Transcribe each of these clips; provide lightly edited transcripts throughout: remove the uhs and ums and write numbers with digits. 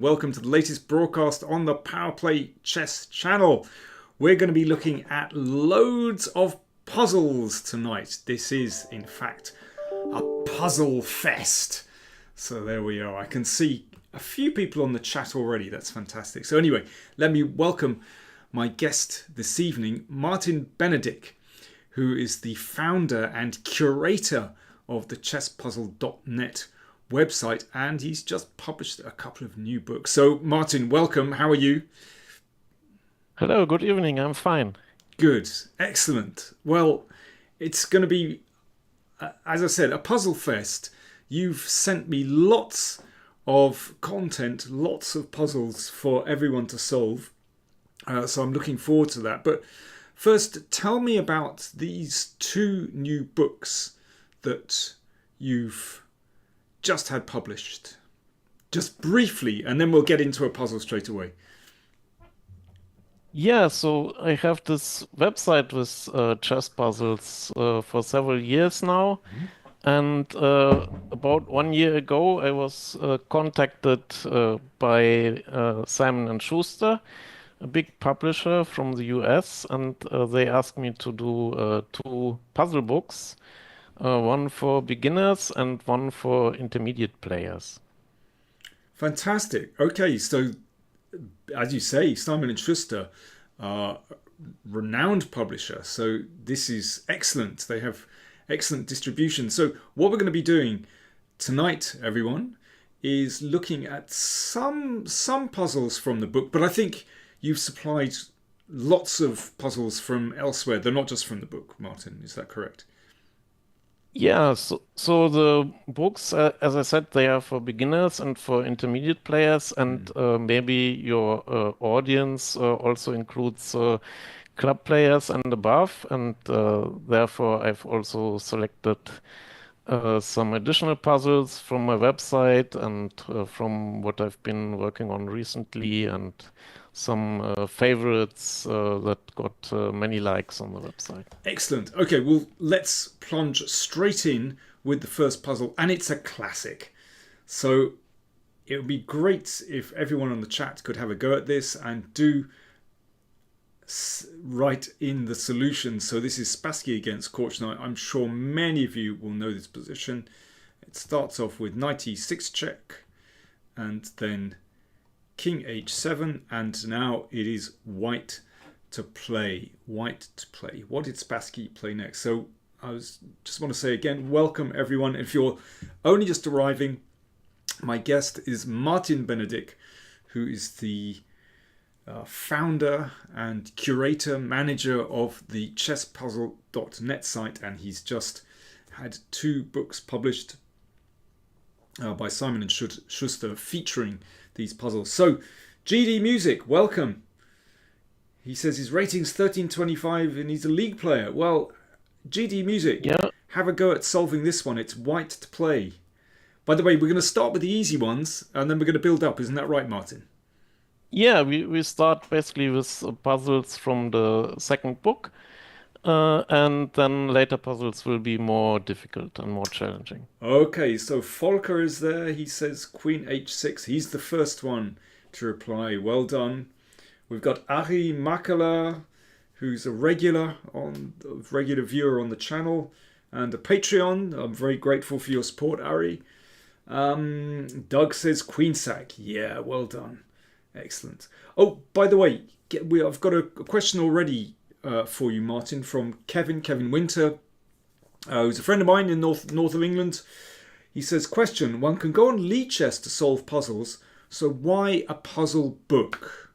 Welcome to the latest broadcast on the PowerPlayChess channel. We're going to be looking at loads of puzzles tonight. This is, in fact, a puzzle fest. So there we are. I can see a few people on the chat already. That's fantastic. So anyway, let me welcome my guest this evening, Martin Bennedik, who is the founder and curator of the chesspuzzle.net website, and he's just published a couple of new books. So Martin, welcome. How are you? Hello, good evening. I'm fine. Good. Excellent. Well, it's going to be, as I said, a puzzle fest. You've sent me lots of content, lots of puzzles for everyone to solve. So I'm looking forward to that. But first, tell me about these two new books that you've just had published. Just briefly, and then we'll get into a puzzle straight away. Yeah, so I have this website with chess puzzles for several years now. And about 1 year ago, I was contacted by Simon and Schuster, a big publisher from the US, and they asked me to do two puzzle books, one for beginners and one for intermediate players. Fantastic. Okay, so as you say, Simon and Schuster are a renowned publisher. So this is excellent. They have excellent distribution. So what we're going to be doing tonight, everyone, is looking at some puzzles from the book. But I think you've supplied lots of puzzles from elsewhere. They're not just from the book, Martin. Is that correct? Yeah, so the books, as I said, they are for beginners and for intermediate players, and maybe your audience also includes club players and above, and therefore I've also selected some additional puzzles from my website and from what I've been working on recently, and some favorites that got many likes on the website. Excellent. Okay, well, let's plunge straight in with the first puzzle, and it's a classic. So it would be great if everyone on the chat could have a go at this and do write in the solution. So this is Spassky against Korchnoi. I'm sure many of you will know this position. It starts off with knight e6 check, and then king h7, and now it is white to play. White to play. What did Spassky play next? So just want to say again, welcome everyone. If you're only just arriving, my guest is Martin Bennedik, who is the founder and curator, manager of the chesspuzzle.net site, and he's just had two books published by Simon and Schuster featuring these puzzles. So, GD Music, welcome. He says his rating's 1325 and he's a league player. Well, GD Music, Yeah. have a go at solving this one. It's white to play. By the way, we're going to start with the easy ones and then we're going to build up. Isn't that right, Martin? Yeah, we start basically with puzzles from the second book, and then later puzzles will be more difficult and more challenging. Okay, so Volker is there. He says Queen h6. He's the first one to reply. Well done. We've got Ari Makala, who's a regular viewer on the channel and a Patreon. I'm very grateful for your support, Ari. Doug says Queen sack. Yeah, well done. Excellent. Oh, by the way, I've got a question already for you, Martin, from Kevin Winter, who's a friend of mine in north of England. He says, question, one can go on Lichess to solve puzzles, so why a puzzle book?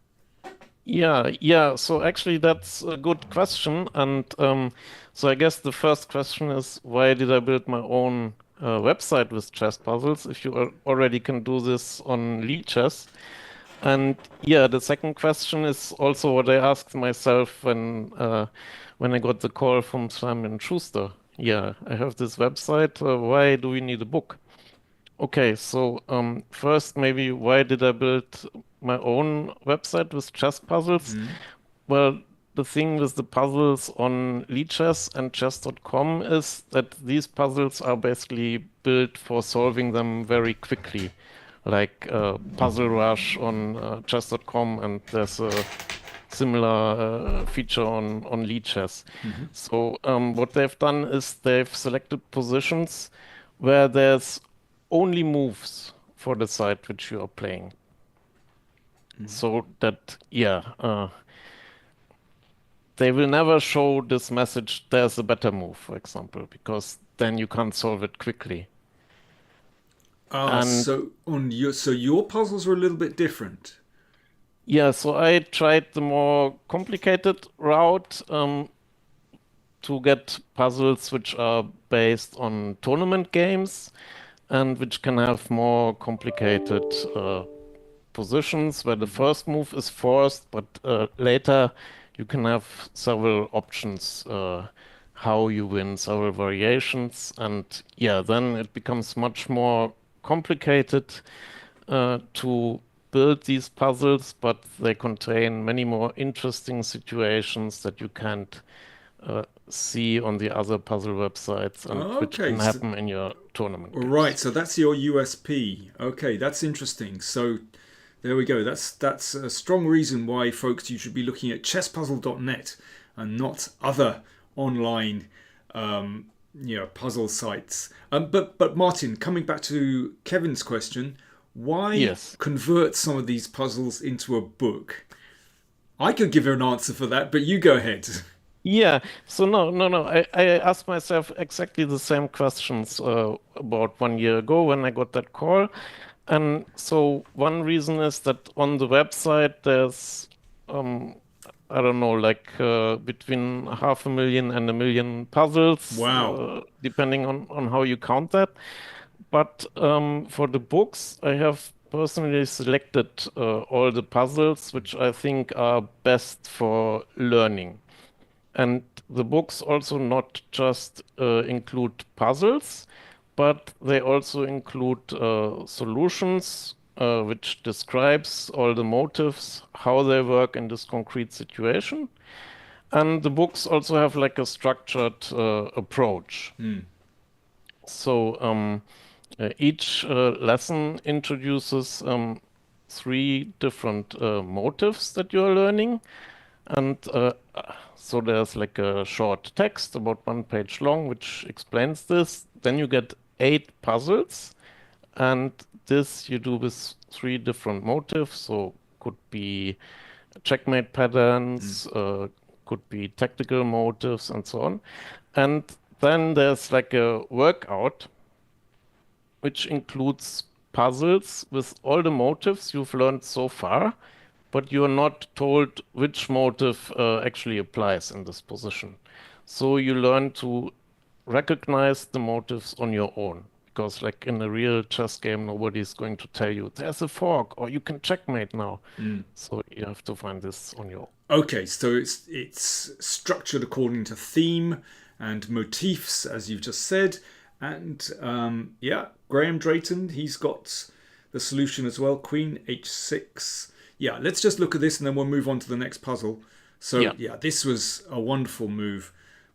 Yeah. So actually, that's a good question, and so I guess the first question is, why did I build my own website with chess puzzles if you already can do this on Lichess? And yeah, the second question is also what I asked myself when I got the call from Simon Schuster. Yeah, I have this website. Why do we need a book? Okay, so first, maybe why did I build my own website with chess puzzles? Well, the thing with the puzzles on Lichess and chess.com is that these puzzles are basically built for solving them very quickly. like Puzzle Rush on chess.com, and there's a similar feature on Lichess. So what they've done is they've selected positions where there's only moves for the side which you are playing. So that, they will never show this message, there's a better move, for example, because then you can't solve it quickly. And so your puzzles are a little bit different. yeah, so I tried the more complicated route to get puzzles which are based on tournament games and which can have more complicated positions where the first move is forced, but later you can have several options how you win, several variations, and yeah, then it becomes much more complicated to build these puzzles, but they contain many more interesting situations that you can't see on the other puzzle websites and which Okay, can happen in your tournament right. games. So that's your USP. Okay, that's interesting. So there we go. That's a strong reason why, folks, you should be looking at chesspuzzle.net and not other online, puzzle sites. But Martin, coming back to Kevin's question, why Yes. convert some of these puzzles into a book? I could give you an answer for that, but you go ahead. Yeah, so no. I asked myself exactly the same questions about 1 year ago when I got that call. And so one reason is that on the website there's, um, I don't know, like between 500,000 and 1 million puzzles, Wow. depending on how you count that. But for the books, I have personally selected all the puzzles which I think are best for learning. And the books also not just include puzzles, but they also include solutions, which describes all the motives, how they work in this concrete situation. And the books also have like a structured approach. So each lesson introduces 3 different motives that you're learning. And so there's like a short text about 1 page long, which explains this. Then you get 8 puzzles, and this you do with 3 different motives. So could be checkmate patterns, could be tactical motives, and so on. And then there's like a workout, which includes puzzles with all the motives you've learned so far, but you're not told which motive actually applies in this position. So you learn to recognize the motives on your own. Because, like in a real chess game, nobody's going to tell you there's a fork or you can checkmate now. So you have to find this on your own. Okay, so it's structured according to theme and motifs, as you've just said. And Graham Drayton, he's got the solution as well. Queen h6. Yeah, let's just look at this and then we'll move on to the next puzzle. So Yeah. this was a wonderful move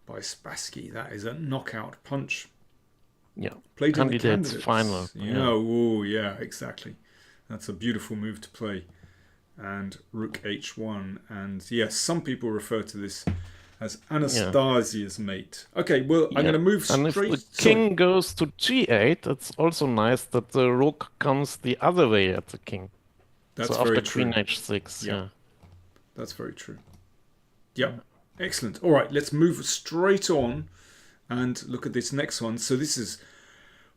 by Spassky. That is a knockout punch. Yeah. Played in the Candidates candidates. final. Yeah, exactly. That's a beautiful move to play. And rook h1. And yes, some people refer to this as Anastasia's mate. Okay, well, I'm going to move And if straight. the king goes to g8, it's also nice that the rook comes the other way at the king. That's So very after true. queen h6, yeah. That's very true. Yeah, excellent. All right, let's move straight on and look at this next one. So this is,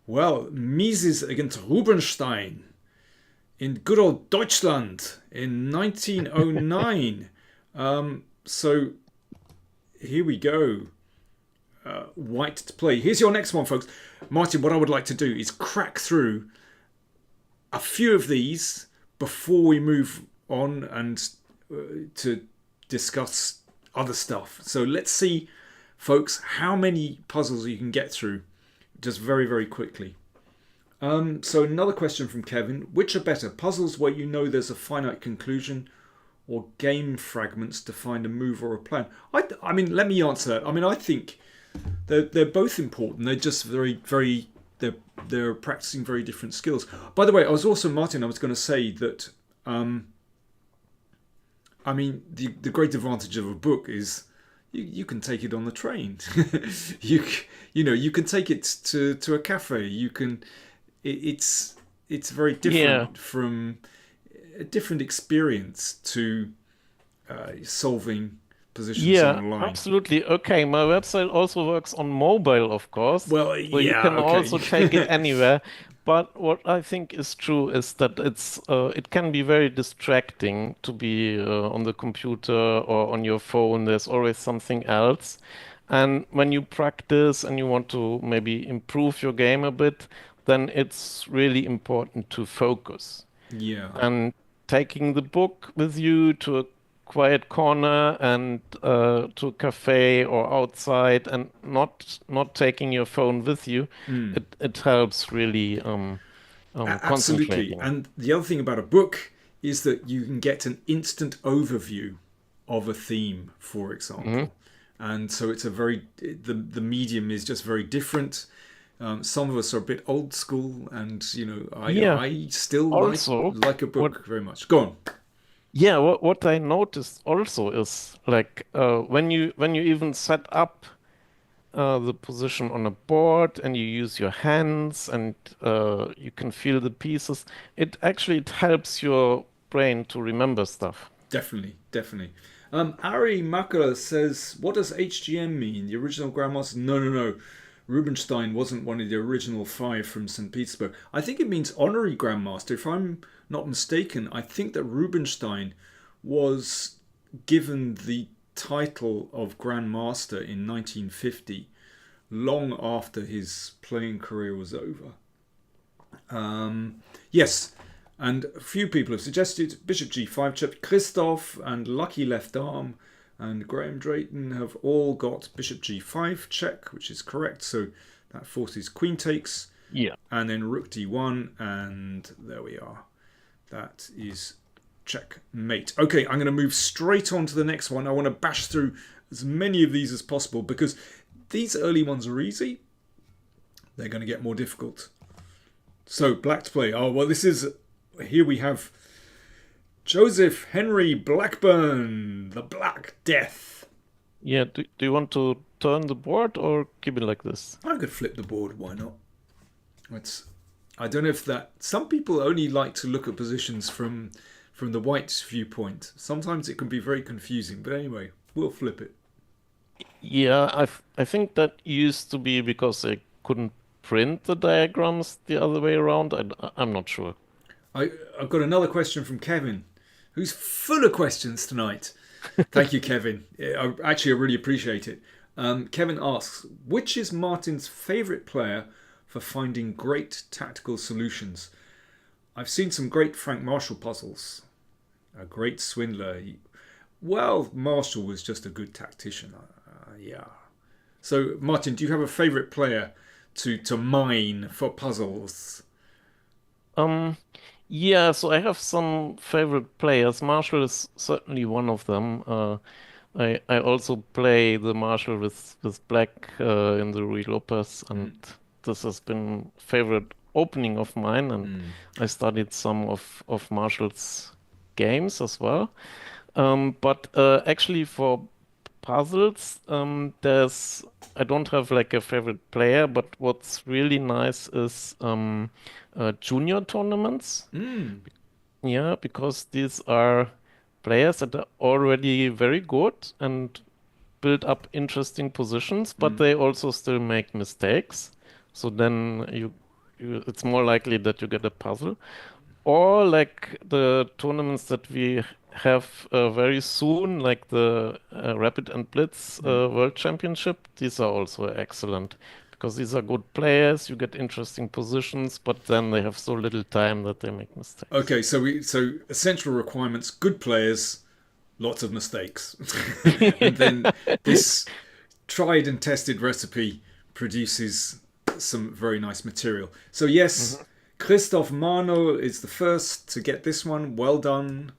Mises against Rubinstein in good old Deutschland in 1909. So here we go. White to play. Here's your next one, folks. Martin, what I would like to do is crack through a few of these before we move on and to discuss other stuff. So let's see, folks, how many puzzles you can get through just very, very quickly. So another question from Kevin. Which are better, puzzles where you know there's a finite conclusion or game fragments to find a move or a plan? I mean, let me answer that. I mean, I think they're both important. They're just very, very, they're practicing very different skills. By the way, I was going to say that I mean the great advantage of a book is you can take it on the train. you can take it to a cafe. It's very different from a different experience to solving positions online. Absolutely. Okay, my website also works on mobile, of course. Well, So you yeah, can okay. also take it anywhere. But what I think is true is that it can be very distracting to be on the computer or on your phone. There's always something else. And when you practice and you want to maybe improve your game a bit, then it's really important to focus. Yeah. And taking the book with you to a quiet corner and to a cafe or outside, and not taking your phone with you, it helps really Absolutely. concentrating. And the other thing about a book is that you can get an instant overview of a theme, for example. And so it's the medium is just very different. Some of us are a bit old school, and I still Also, like a book very much. Go on. what I noticed also is like when you even set up the position on a board and you use your hands and you can feel the pieces, it helps your brain to remember stuff. Definitely, definitely. Ari Makara says, "What does HGM mean? The original Grandmaster?" No. Rubinstein wasn't one of the original 5 from St. Petersburg. I think it means honorary Grandmaster. If I'm not mistaken, I think that Rubinstein was given the title of Grandmaster in 1950, long after his playing career was over. Yes, and a few people have suggested Bishop G5 check. Christoph and Lucky Left Arm and Graham Drayton have all got Bishop G5 check, which is correct. So that forces Queen takes. Yeah. And then Rook D1, and there we are. That is checkmate. Okay, I'm going to move straight on to the next one. I want to bash through as many of these as possible because these early ones are easy. They're going to get more difficult. So, black to play. Oh, well, here we have Joseph Henry Blackburn, the Black Death. Yeah, do you want to turn the board or keep it like this? I could flip the board, why not? I don't know if some people only like to look at positions from the white's viewpoint. Sometimes it can be very confusing, but anyway, we'll flip it. Yeah, I think that used to be because they couldn't print the diagrams the other way around. I'm not sure. I've got another question from Kevin, who's full of questions tonight. Thank you, Kevin. I really appreciate it. Kevin asks, which is Martin's favourite player for finding great tactical solutions? I've seen some great Frank Marshall puzzles. A great swindler. Marshall was just a good tactician. Yeah. So, Martin, do you have a favourite player to mine for puzzles? Yeah, so I have some favorite players. Marshall is certainly one of them. I also play the Marshall with black in the Ruy Lopez, and this has been favorite opening of mine, and I studied some of Marshall's games as well. But actually for puzzles, I don't have like a favorite player, but what's really nice is junior tournaments. Yeah, because these are players that are already very good and build up interesting positions, but they also still make mistakes. So then it's more likely that you get a puzzle. Or like the tournaments that we have very soon, like the Rapid and Blitz World Championship. These are also excellent because these are good players. You get interesting positions, but then they have so little time that they make mistakes. Okay, so essential requirements: good players, lots of mistakes, and then this tried and tested recipe produces some very nice material. So yes. Christoph Mano is the first to get this one. Well done.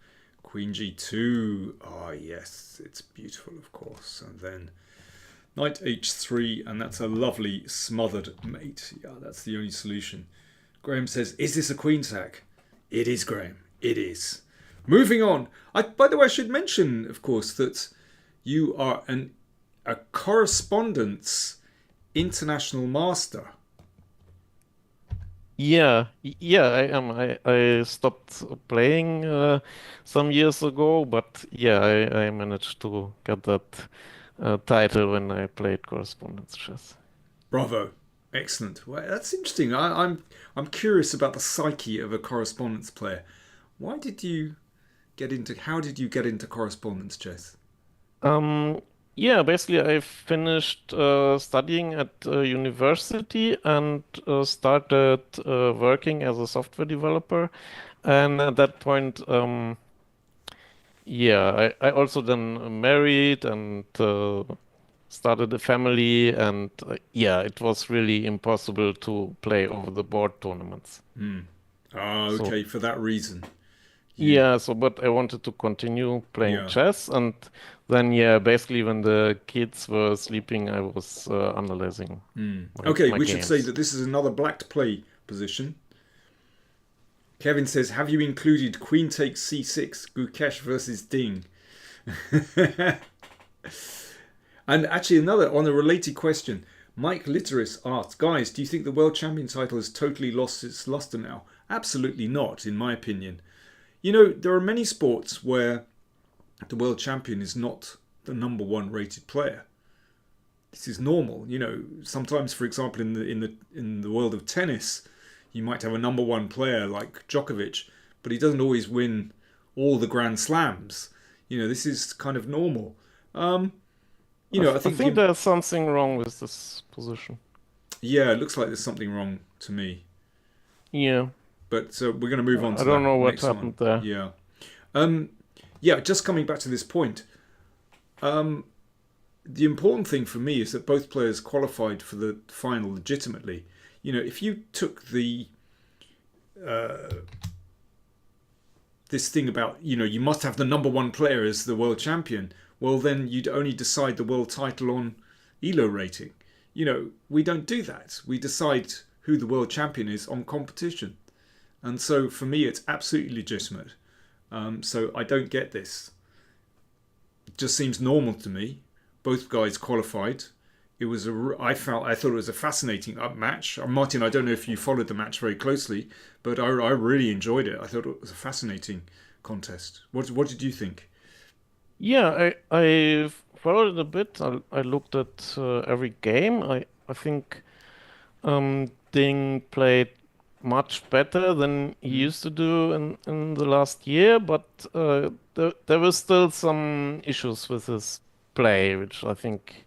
Queen G2. Oh, yes. It's beautiful, of course. And then Knight h3, and that's a lovely smothered mate. Yeah, that's the only solution. Graham says, is this a queen sack? It is, Graham. It is. Moving on. By the way, I should mention, of course, that you are a correspondence international master. Yeah, yeah, I am. I stopped playing some years ago, but yeah, I managed to get that title when I played correspondence chess. Bravo. Excellent. Well, that's interesting. I'm curious about the psyche of a correspondence player. Why did you how did you get into correspondence chess? Um, yeah, basically, I finished studying at university and started working as a software developer. And at that point, yeah, I also then married and started a family, and yeah, it was really impossible to play over the board tournaments. Ah, So okay, for that reason. You yeah, so but I wanted to continue playing yeah. chess, and then yeah, basically when the kids were sleeping, I was analyzing Okay, my we should say games. that this is another black to play position. Kevin says, have you included queen takes c6, Gukesh versus Ding? And actually, another on a related question, Mike Litteris asks, guys, do you think the world champion title has totally lost its luster now? Absolutely not, in my opinion. You know, there are many sports where the world champion is not the number one rated player. This is normal. You know, sometimes, for example, in the world of tennis, you might have a number one player like Djokovic, but he doesn't always win all the Grand Slams. You know, this is kind of normal. You know, I I think think there's something wrong with this position. yeah, it looks like there's something wrong to me. Yeah, But we're going to move on I to don't that know what next one. happened there. Yeah. Um, yeah, just coming back to this point. Um, the important thing for me is that both players qualified for the final legitimately. You know, if you took this thing about, you know, you must have the number one player as the world champion, well, then you'd only decide the world title on ELO rating. You know, we don't do that. We decide who the world champion is on competition. And so for me, it's absolutely legitimate. So I don't get this. It just seems normal to me. Both guys qualified. It was I thought it was a fascinating match. Martin, I don't know if you followed the match very closely, but I really enjoyed it. I thought it was a fascinating contest. What did you think? Yeah, I followed it a bit. I looked at every game. I think Ding played much better than he Mm. used to do in the last year, but there were still some issues with his play, which I think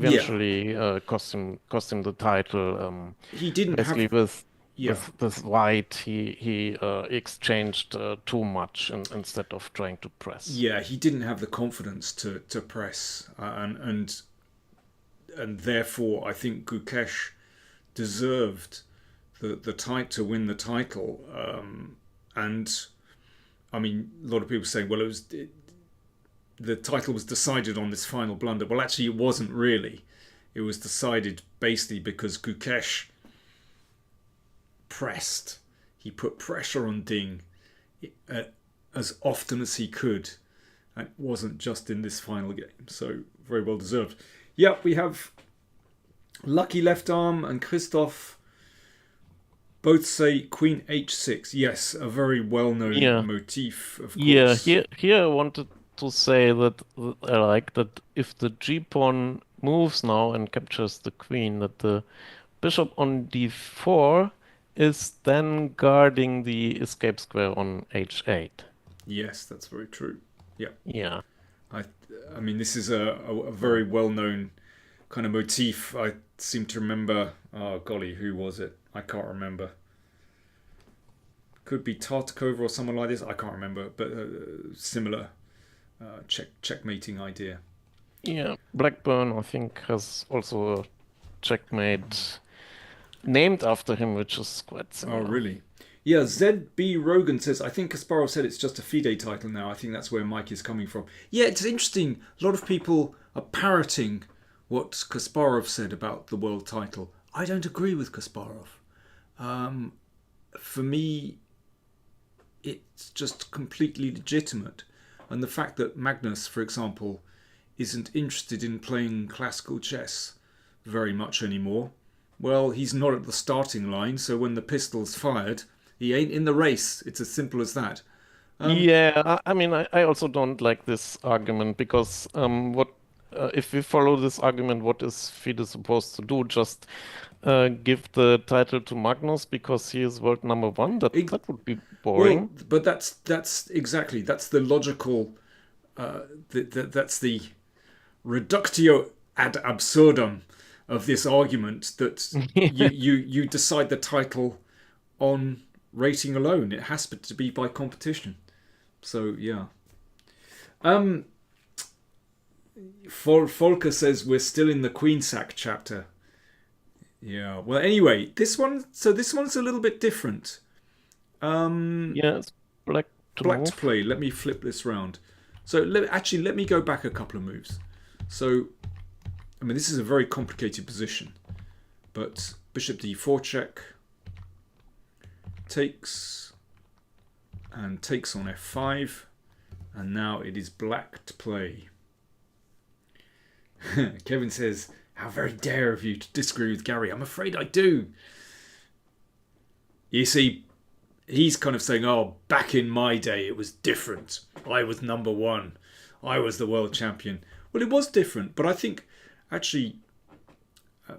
Yeah, eventually cost him the title. he didn't Basically, have. with Yeah, White, he exchanged too much instead of trying to press. yeah, he didn't have the confidence to press, and therefore I think Gukesh deserved the title to win the title. And I mean, a lot of people saying, well, the title was decided on this final blunder. Well, actually, it wasn't really. It was decided basically because Gukesh pressed. He put pressure on Ding as often as he could. And it wasn't just in this final game. So, very well deserved. Yeah, we have Lucky Left Arm and Christoph both say Queen h6. Yes, a very well-known Yeah, motif, of yeah. course. Here I wanted to say that I like that if the G pawn moves now and captures the queen, that the bishop on d4 is then guarding the escape square on h8. Yes, that's very true. Yeah, Yeah. I, I mean, this is a very well-known kind of motif. I seem to remember. Oh golly, who was it? I can't remember. Could be Tartakova or someone like this. I can't remember, but similar checkmating idea. Yeah. Blackburn, I think, has also a checkmate named after him, which is quite Oh, similar. really? Yeah, ZB Rogan says, I think Kasparov said it's just a FIDE title now. I think that's where Mike is coming from. Yeah, it's interesting. A lot of people are parroting what Kasparov said about the world title. I don't agree with Kasparov. For me, it's just completely legitimate. And the fact that Magnus, for example, isn't interested in playing classical chess very much anymore, well, he's not at the starting line, so when the pistol's fired, he ain't in the race. It's as simple as that. Yeah, I mean, I also don't like this argument because what if we follow this argument, what is FIDE supposed to do? Just give the title to Magnus because he is world number one? It, That would be well, boring. but that's the logical. That's the reductio ad absurdum of this argument that you decide the title on rating alone. It has to be by competition. So yeah. Volker says we're still in the Queen Sack chapter. Yeah. Well, anyway, this one's a little bit different. Yeah, it's black to Black to move. play. Let me flip this round. So let me go back a couple of moves. So, I mean, this is a very complicated position, but bishop d4 check, takes, and takes on f5, and now it is black to play. Kevin says, how very dare of you to disagree with Gary. I'm afraid I do. You see, he's kind of saying, oh, back in my day it was different. I was number one. I was the world champion. Well, it was different, but I think, actually,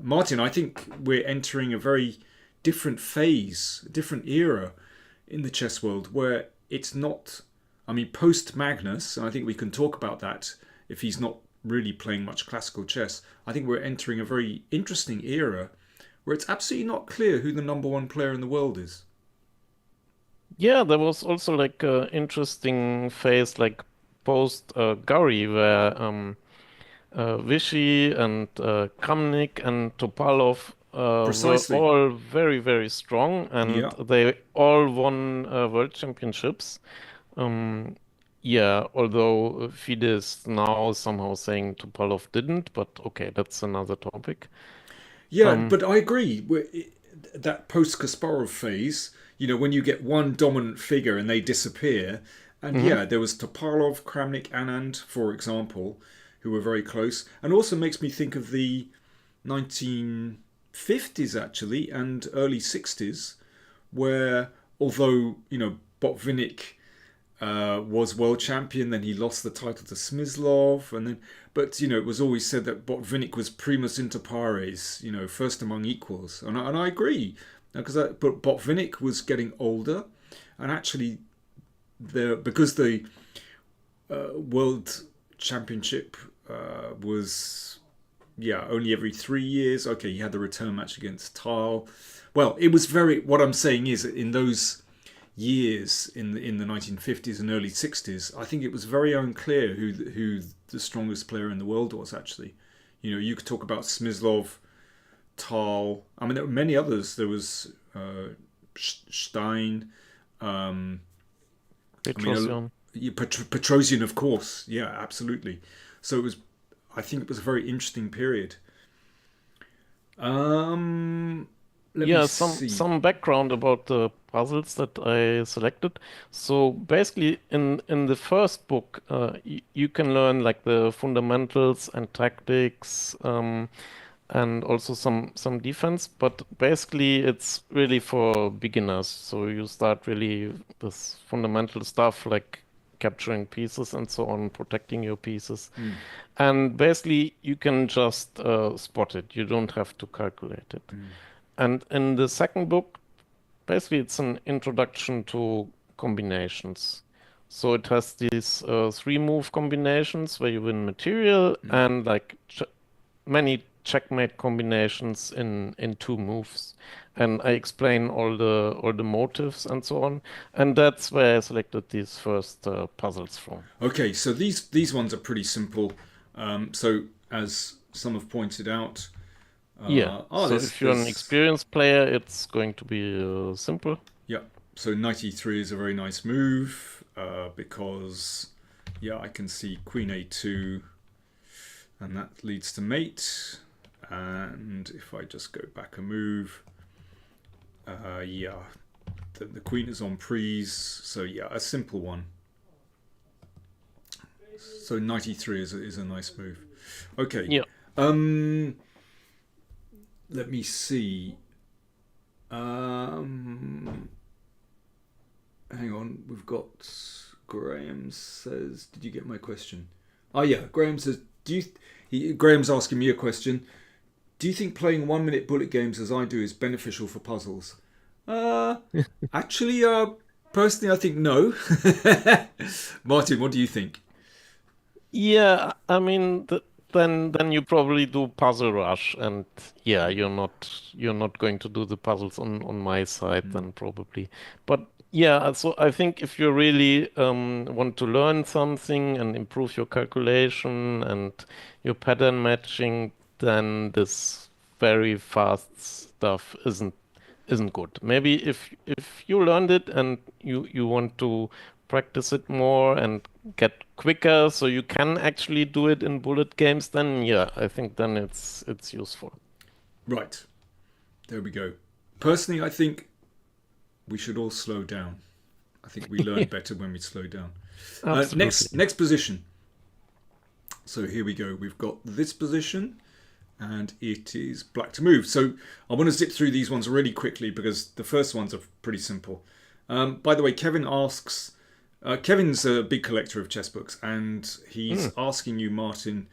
Martin, I think we're entering a very different phase, a different era in the chess world where it's not, I mean, post Magnus, and I think we can talk about that if he's not really playing much classical chess. I think we're entering a very interesting era where it's absolutely not clear who the number one player in the world is. Yeah, there was also like a interesting phase like post Gary where Vichy and Kramnik and Topalov were Precisely. all very, very strong and Yeah. they all won world championships. Um, yeah, although FIDE is now somehow saying Topalov didn't, but okay, that's another topic. Yeah, Um, but I agree. That post Kasparov phase, when you get one dominant figure and they disappear, and mhm. yeah, there was Topalov, Kramnik, Anand, for example, who were very close, and also makes me think of the 1950s actually and early 60s, where although Botvinnik was world champion. Then he lost the title to Smyslov, and then, but it was always said that Botvinnik was primus inter pares, first among equals, and I agree, because but Botvinnik was getting older, and actually, because the world championship was only every 3 years. Okay, he had the return match against Tal. Well, it was very. What I'm saying is, in those years in the 1950s and early 60s, I think it was very unclear who the strongest player in the world was actually. You could talk about Smyslov, Tal. I mean, there were many others. There was Stein. I mean, Petrosian. Petrosian, of course. Yeah, absolutely. So it was. I think it was a very interesting period. Let me Yeah, some see. some background about the puzzles that I selected. So basically, in the first book, you can learn like the fundamentals and tactics, and also some defense. But basically, it's really for beginners. So you start really with fundamental stuff like capturing pieces and so on, protecting your pieces. Mm, And basically, you can just spot it. You don't have to calculate it. mm, And in the second book, basically, it's an introduction to combinations. So it has these three move combinations where you win material mm. and like ch many checkmate combinations in two moves. And I explain all the motives and so on. And that's where I selected these first puzzles from. Okay, so these ones are pretty simple. So as some have pointed out, Yeah. So if you're an there's experienced player, it's going to be simple. yeah. So knight e3 is a very nice move because I can see queen a2, And that leads to mate. And if I just go back a move, yeah, the queen is on prise. So yeah, a simple one. So knight e3 is a nice move. Okay. Yeah. Let me see. Hang on, we've got Graham says, did you get my question? Oh yeah, Graham says, Graham's asking me a question. Do you think playing 1 minute bullet games as I do is beneficial for puzzles? Actually, personally, I think no. Martin, what do you think? Yeah, I mean, then you probably do Puzzle Rush, and yeah, you're not going to do the puzzles on my side then probably. But yeah, so I think if you really want to learn something and improve your calculation and your pattern matching, then this very fast stuff isn't good. Maybe if you learned it and you want to practice it more and get quicker so you can actually do it in bullet games, then yeah, I think then it's useful. Right, there we go. Personally, I think we should all slow down. I think we learn better when we slow down. Absolutely. Next position. So here we go. We've got this position, and it is black to move. So I want to zip through these ones really quickly because the first ones are pretty simple. By the way, Kevin asks. Kevin's a big collector of chess books, and he's asking you, Martin,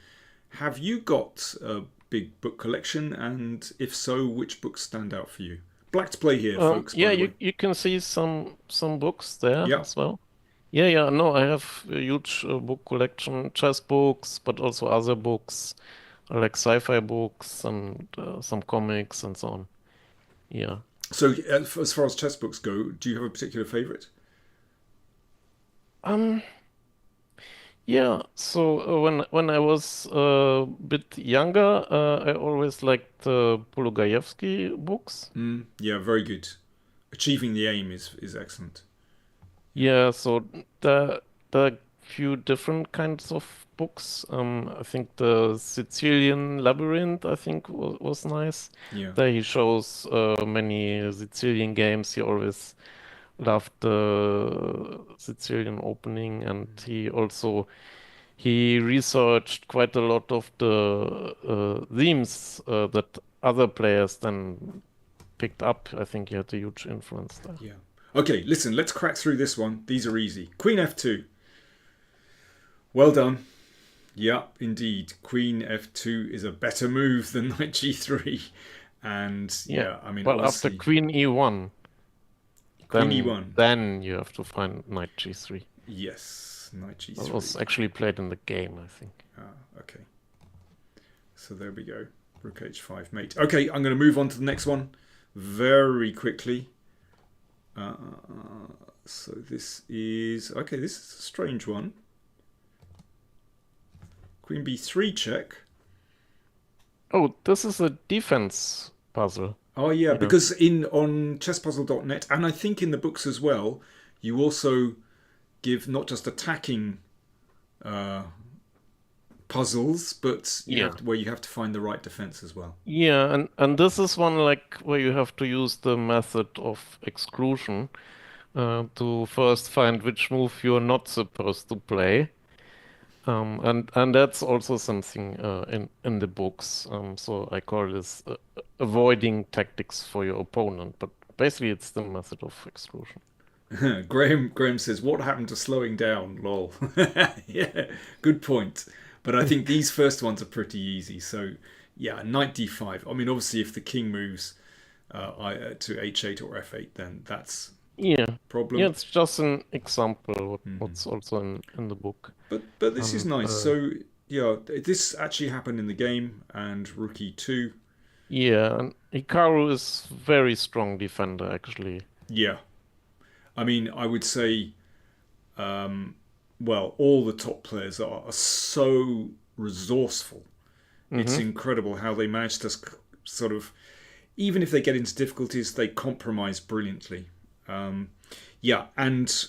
have you got a big book collection? And if so, which books stand out for you? Black to play here, folks. Yeah, by the way. you can see some books there Yeah. as well. Yeah. No, I have a huge book collection, chess books, but also other books, like sci-fi books and some comics and so on. Yeah. So as far as chess books go, do you have a particular favourite? Um, yeah. So when I was a bit younger, I always liked the Polugayevsky books. Yeah, very good. Achieving the aim is excellent. Yeah. Yeah. So there are few different kinds of books. I think the Sicilian Labyrinth, I think, was nice. Yeah. There he shows many Sicilian games. He always loved the Sicilian opening, and he researched quite a lot of the themes that other players then picked up. I think he had a huge influence there. Yeah. Okay, listen, let's crack through this one. These are easy. Queen f2. Well done. Yeah, indeed. Queen f2 is a better move than knight g3. And yeah, I mean, well, after obviously, Queen e1, Queen then e1. then you have to find Knight g3. Yes, knight That g3. was actually played in the game, I think. Okay. So there we go. Rook h5, mate. Okay, I'm going to move on to the next one very quickly. So this is... Okay, this is a strange one. Queen b3 check. Oh, this is a defense puzzle. Oh yeah, because on chesspuzzle.net, and I think in the books as well, you also give not just attacking puzzles, but where you have to find the right defense as well. Yeah, and this is one like where you have to use the method of exclusion to first find which move you're not supposed to play. And that's also something in the books. So I call this avoiding tactics for your opponent, but basically it's the method of exclusion. Graham says, "What happened to slowing down?" Lol. Yeah, good point. But I think these first ones are pretty easy. So yeah, knight d5. I mean, obviously, if the king moves to h8 or f8, then that's Yeah, problem. yeah, it's just an example what's also in the book. But this is nice. So yeah, this actually happened in the game, and rook e2. Yeah, and Hikaru is very strong defender actually. Yeah, I mean, I would say, well, all the top players are so resourceful. It's incredible how they manage to sort of, even if they get into difficulties, they compromise brilliantly. Yeah, and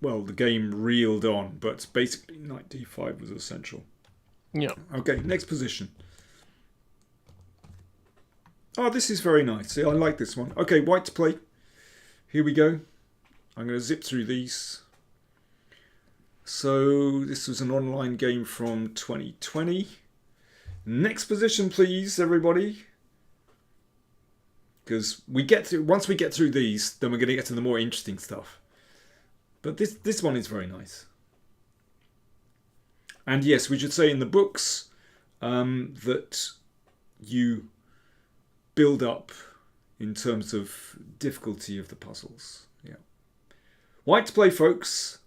well, the game reeled on, but basically knight d5 was essential. Yeah. Okay, next position. Oh, this is very nice. See, I like this one. Okay, white to play. Here we go. I'm going to zip through these. So this was an online game from 2020. Next position, please, everybody. Because once we get through these, then we're going to get to the more interesting stuff. But this one is very nice. And yes, we should say in the books that you build up in terms of difficulty of the puzzles. Yeah. White to play, folks.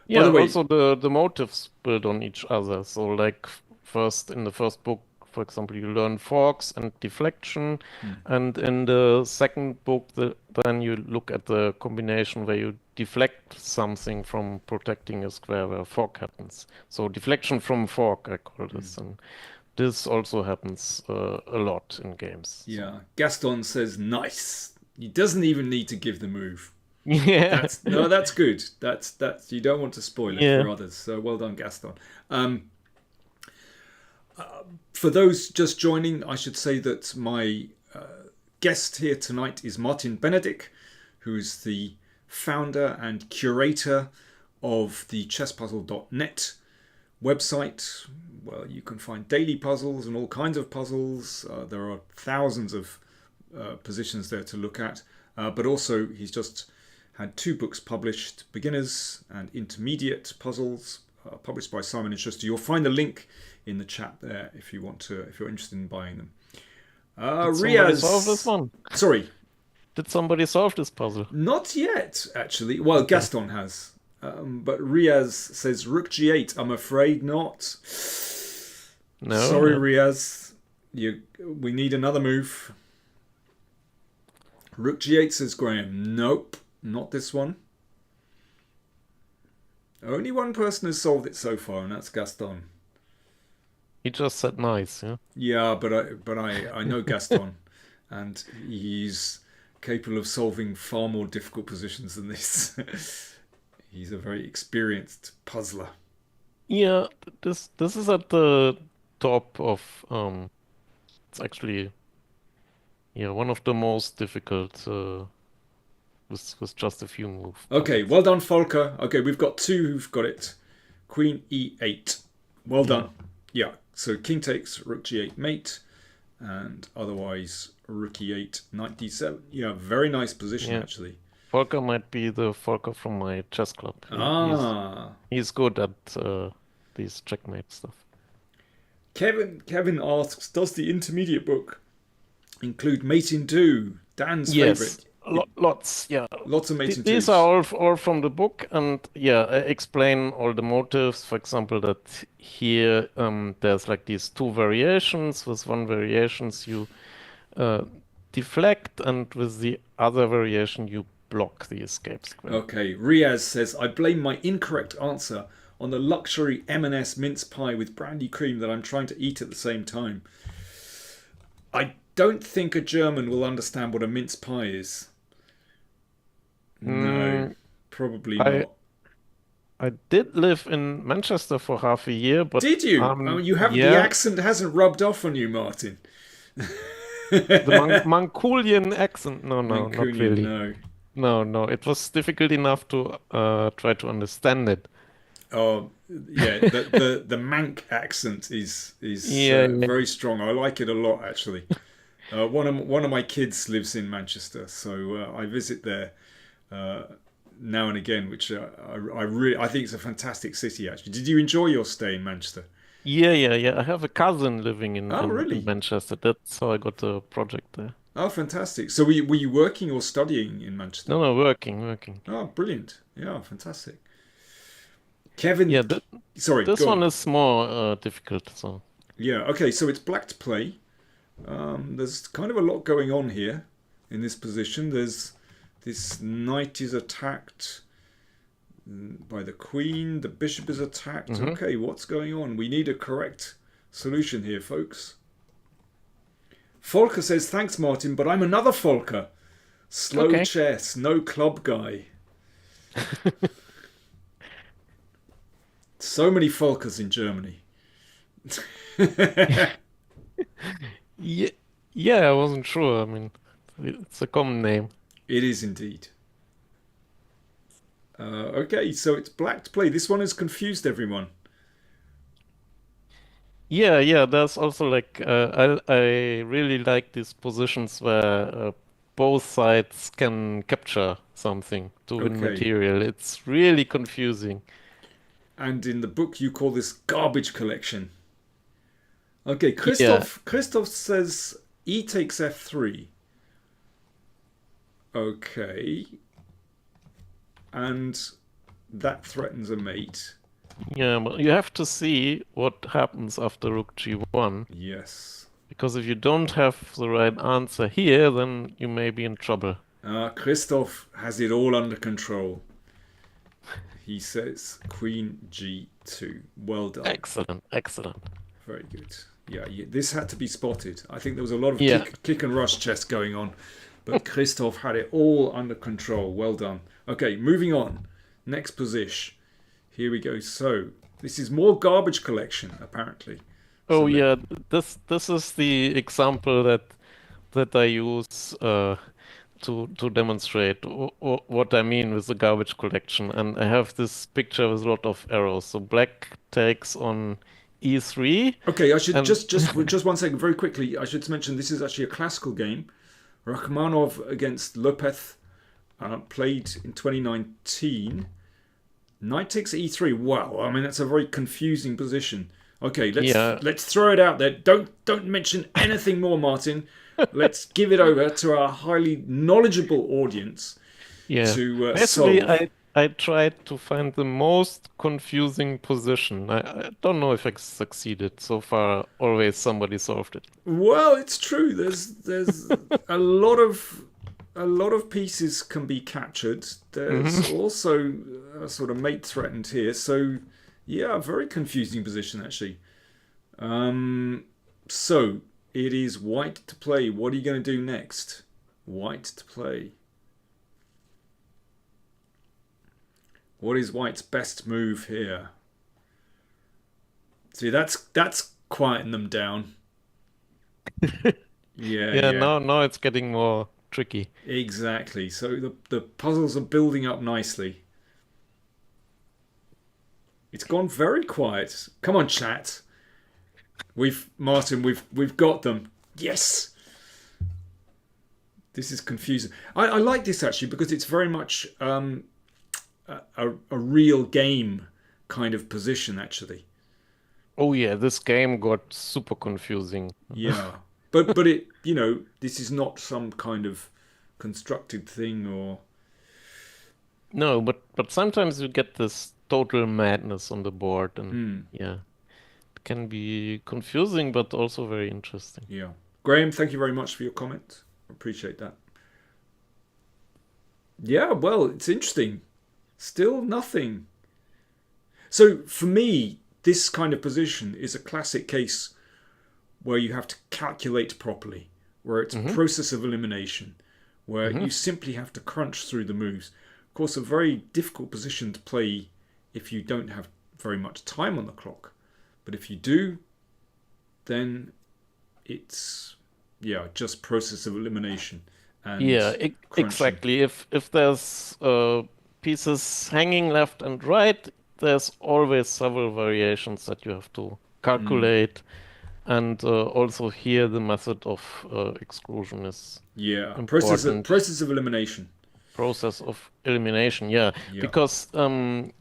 Yeah, By the way, also the motives build on each other. So like in the first book, for example, you learn forks and deflection, and in the second book, then you look at the combination where you deflect something from protecting a square where a fork happens. So deflection from fork, I call this, and this also happens a lot in games. yeah. Gaston says nice. He doesn't even need to give the move. Yeah. That's good. That's you don't want to spoil it Yeah. for others. So well done, Gaston. For those just joining, I should say that my guest here tonight is Martin Bennedik, who is the founder and curator of the chesspuzzle.net website. Well, you can find daily puzzles and all kinds of puzzles. There are thousands of positions there to look at. But also, he's just had 2 books published, Beginners and Intermediate Puzzles, published by Simon & Schuster. You'll find the link in the chat there if you're interested in buying them. Did somebody solve this one? Sorry. Did somebody solve this puzzle? Not yet, actually. Well, Gaston has. But Riaz says Rook G8. I'm afraid not. No. Sorry, Riaz. We need another move. Rook G8 says Graham. Nope, not this one. Only one person has solved it so far, and that's Gaston. He just said nice, yeah? Yeah, but I know Gaston, and he's capable of solving far more difficult positions than this. He's a very experienced puzzler. Yeah, this is at the top of it's actually one of the most difficult with just a few moves. Okay, well done, Volker. Okay, we've got 2 who've got it. Queen E8. Well done. Yeah, so king takes, rook G8 mate, and otherwise rook E8, knight D7. Yeah, very nice position actually. Volker might be the Volker from my chess club. He's good at these checkmate stuff. Kevin asks, does the intermediate book include mate in 2? Dan's favorite. Lots, yeah. Lots of mate in 2s. These are all from the book, and explain all the motives. For example, that here there's like these 2 variations. With one variations you deflect, and with the other variation you block the escape square. Okay, Riaz says, I blame my incorrect answer on the luxury M&S mince pie with brandy cream that I'm trying to eat at the same time. I don't think a German will understand what a mince pie is. No, probably not. I did live in Manchester for half a year, but did you? You have the accent hasn't rubbed off on you, Martin. The Mancunian accent? No, not really. No. It was difficult enough to try to understand it. Oh, yeah. The Manc accent is very strong. I like it a lot, actually. One of my kids lives in Manchester, so I visit there now and again, which I think it's a fantastic city. Actually, did you enjoy your stay in Manchester? Yeah. I have a cousin living in really? Manchester. That's how I got the project there. Oh, fantastic! So were you working or studying in Manchester? No, working. Oh, brilliant! Yeah, fantastic. Kevin, sorry. This one is more difficult. So yeah, okay. So it's black to play. There's kind of a lot going on here in this position. This knight is attacked by the queen. The bishop is attacked. Okay, what's going on? We need a correct solution here, folks. Volker says, thanks, Martin, but I'm another Volker. Slow chess, no club guy. So many Volkers in Germany. Yeah, yeah, I wasn't sure. I mean, it's a common name. It is indeed. Okay, so it's black to play. This one has confused everyone. Yeah, yeah, there's also like I really like these positions where both sides can capture something to win Okay, material. It's really confusing. and in the book you call this garbage collection. Okay, Yeah, Christoph says e takes f3. Okay, and that threatens a mate. yeah, but you have to see what happens after rook g1, Yes. because if you don't have the right answer here, then you may be in trouble. Christoph has it all under control. He says Queen G2. Well done. Excellent, excellent. Very good. Yeah, this had to be spotted. I think there was a lot of Yeah. kick and rush chess going on, but Christoph had it all under control. Well done. Okay, moving on. Next position. Here we go. So this is more garbage collection, apparently. So Oh yeah, this is the example that I use to demonstrate what I mean with the garbage collection. And I have this picture with a lot of arrows. So black takes on e3, okay, I should and just 1 second, very quickly. I should mention this is actually a classical game. Rachmanov against Lopez, played in 2019. Knight takes e3. Wow, I mean that's a very confusing position. Okay, yeah, let's throw it out there. Don't mention anything more, Martin. Let's give it over to our highly knowledgeable audience yeah. to Basically, solve. I tried to find the most confusing position. I don't know if I succeeded. So far, always somebody solved it. Well, it's true. There's a lot of pieces can be captured. There's Hmm. also a sort of mate threatened here. So yeah, very confusing position actually. So it is white to play. What are you going to do next? White to play. What is white's best move here? See, that's quieting them down. Yeah, Yeah, yeah. now it's getting more tricky. Exactly. So the puzzles are building up nicely. It's gone very quiet. Come on, chat. We've got them. Yes. This is confusing. I like this actually because it's very much a real game kind of position actually. Oh yeah, this game got super confusing. Yeah. But it this is not some kind of constructed thing or No, but sometimes you get this total madness on the board, and hmm. yeah, it can be confusing but also very interesting. Yeah. Graham, thank you very much for your comment. Appreciate that. Yeah, well, it's interesting. Still nothing. So for me, this kind of position is a classic case where you have to calculate properly, where it's a Hmm. process of elimination, where Hmm. you simply have to crunch through the moves. Of course, a very difficult position to play if you don't have very much time on the clock. But if you do, then it's just process of elimination and Yeah, crunching. exactly. If there's pieces hanging left and right, there's always several variations that you have to Mm. calculate. And also here the method of exclusion is Yeah, important. process of elimination. Process of elimination, yeah. Yeah, Because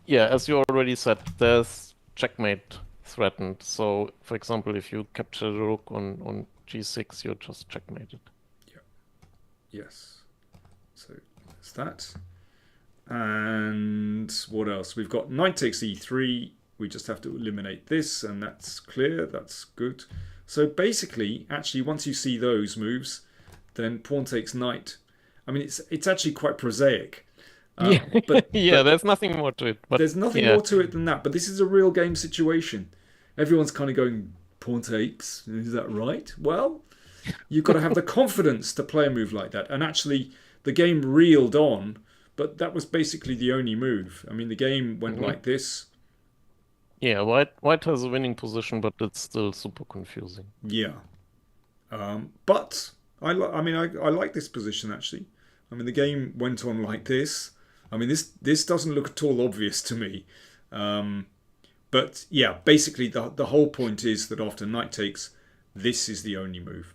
yeah, as you already said, there's checkmate threatened. So for example, if you capture the rook on g6, you're just checkmated. yeah, yes. So that's that. And what else? We've got knight takes e3. We just have to eliminate this, and that's clear. That's good. So basically, actually, once you see those moves, then pawn takes knight. I mean, it's actually quite prosaic, Yeah, but yeah, there's nothing more to it. But there's nothing yeah. more to it than that. But this is a real game situation. Everyone's kind of going pawn takes. Is that right? Well, you've got to have the confidence to play a move like that. And actually, the game reeled on, but that was basically the only move. I mean, the game went Mhm. like this. Yeah, white has a winning position, but it's still super confusing. Yeah. But I like this position actually. I mean, the game went on like this. I mean, this doesn't look at all obvious to me. Um, but yeah, basically the whole point is that after knight takes, this is the only move.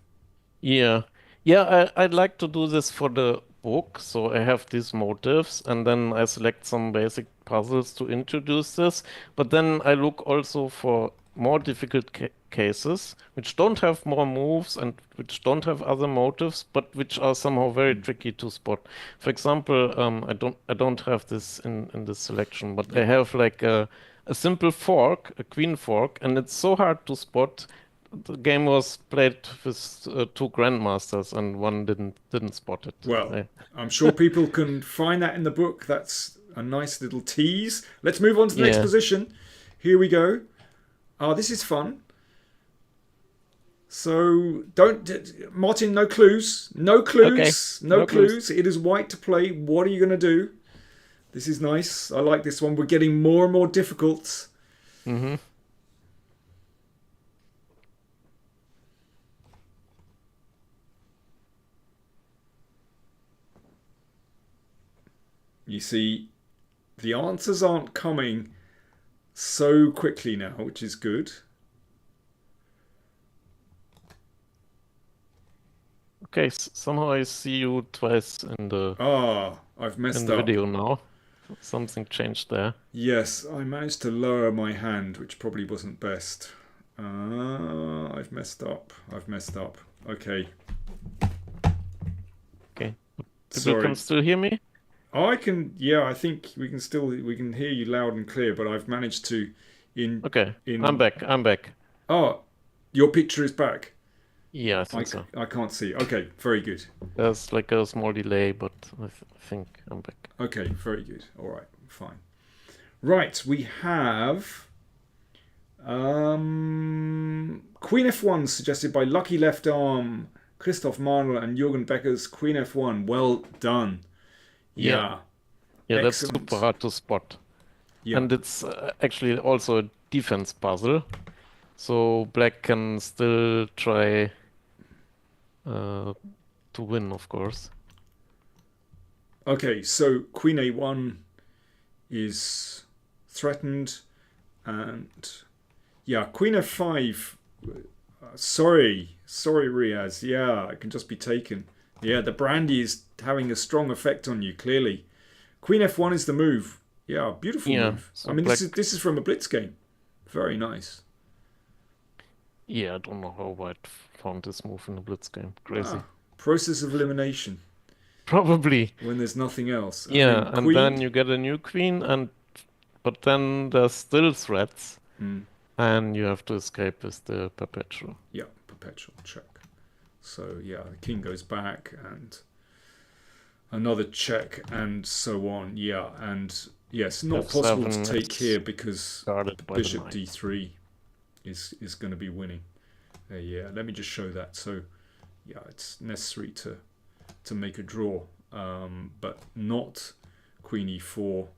Yeah. Yeah, I'd like to do this for the book. So I have these motifs and then I select some basic puzzles to introduce this. But then I look also for more difficult cases which don't have more moves and which don't have other motifs, but which are somehow very tricky to spot. For example, I don't have this in this selection, but I Yeah. have like a simple fork, a queen fork, and it's so hard to spot. The game was played with two grandmasters, and one didn't spot it. Well, I'm sure people can find that in the book. That's a nice little tease. Let's move on to the next Yeah. position. Here we go. Oh, this is fun. So don't, Martin. No clues. No Okay. clues. No No clues. clues. It is white to play. What are you going to do? This is nice. I like this one. We're getting more and more difficult. Hmm. You see, the answers aren't coming so quickly now, which is good. Okay. Somehow I see you twice Ah, I've in messed the up. video now. Something changed there. Yes, I managed to lower my hand, which probably wasn't best. I've messed up. I've messed up. Okay, Okay. People can sorry. still hear me? I can. Yeah, I think we can hear you loud and clear. But I've managed to, in Okay. I'm in. back. I'm back. Oh, your picture is back. Yeah, I think so. I can't see. Okay, very good. There's like a small delay, but I think I'm back. Okay, very good. All right, fine. Right, we have Queen F1 suggested by Lucky Left Arm, Christoph Marl and Jürgen Becker's Queen F1. Well done. Yeah. Yeah, Yeah, that's super excellent. hard to spot. Yeah. And it's actually also a defense puzzle. So black can still try uh, to win, of course. Okay, so Queen A1 is threatened, and yeah, Queen F5. Sorry, Riaz. Yeah, it can just be taken. Yeah, the brandy is having a strong effect on you. Clearly, Queen F1 is the move. Yeah, beautiful Yeah, move. I so mean, black, this is from a Blitz game. Very nice. yeah, I don't know how white found this move in the Blitz game. Crazy. Ah, process of elimination Probably. when there's nothing else. And then Yeah, and then Queen. you get a new queen, and but then there's still threats, Hmm, and you have to escape with the perpetual. yeah, perpetual check. So yeah, the king goes back and another check and so on. Yeah, and yes, not possible to F7 take is here because guarded by the bishop knight. d3 is going to be winning. Yeah, let me just show that. So yeah, it's necessary to make a draw, but not queen e4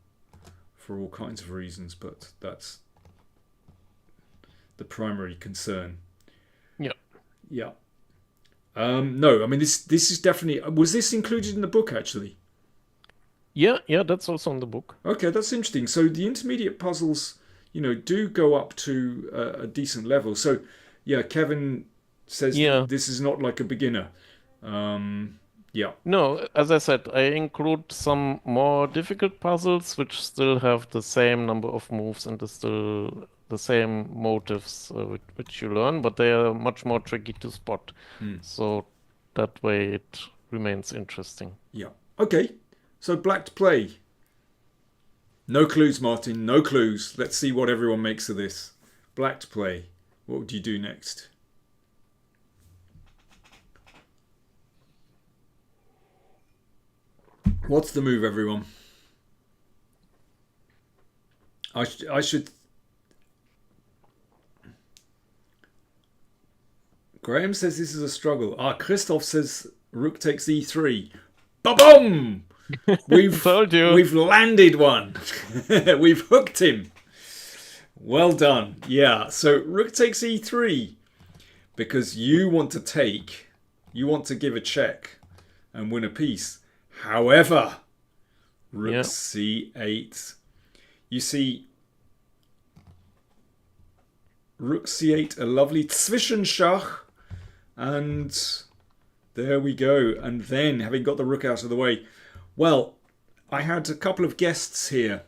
for all kinds of reasons. But that's the primary concern. Yeah. Yeah. No, I mean this is definitely. Was this included in the book actually? Yeah, that's also in the book. Okay, that's interesting. So the intermediate puzzles, do go up to a decent level. So yeah, Kevin says Yeah. this is not like a beginner. Yeah, No, as I said, I include some more difficult puzzles which still have the same number of moves and still the same motives which you learn, but they are much more tricky to spot. Hmm. So that way it remains interesting. Yeah. Okay. So black to play. No clues, Martin. No clues. Let's see what everyone makes of this. Black to play. What would you do next? What's the move, everyone? I should. Graham says this is a struggle. Christoph says rook takes e3. Ba-boom! We've Told you. we've landed one. We've hooked him. Well done. Yeah, so rook takes e3 because you want to give a check and win a piece. However, rook Yeah. c8. You see, rook c8, a lovely Zwischenschach, and there we go. And then, having got the rook out of the way, well, I had a couple of guests here.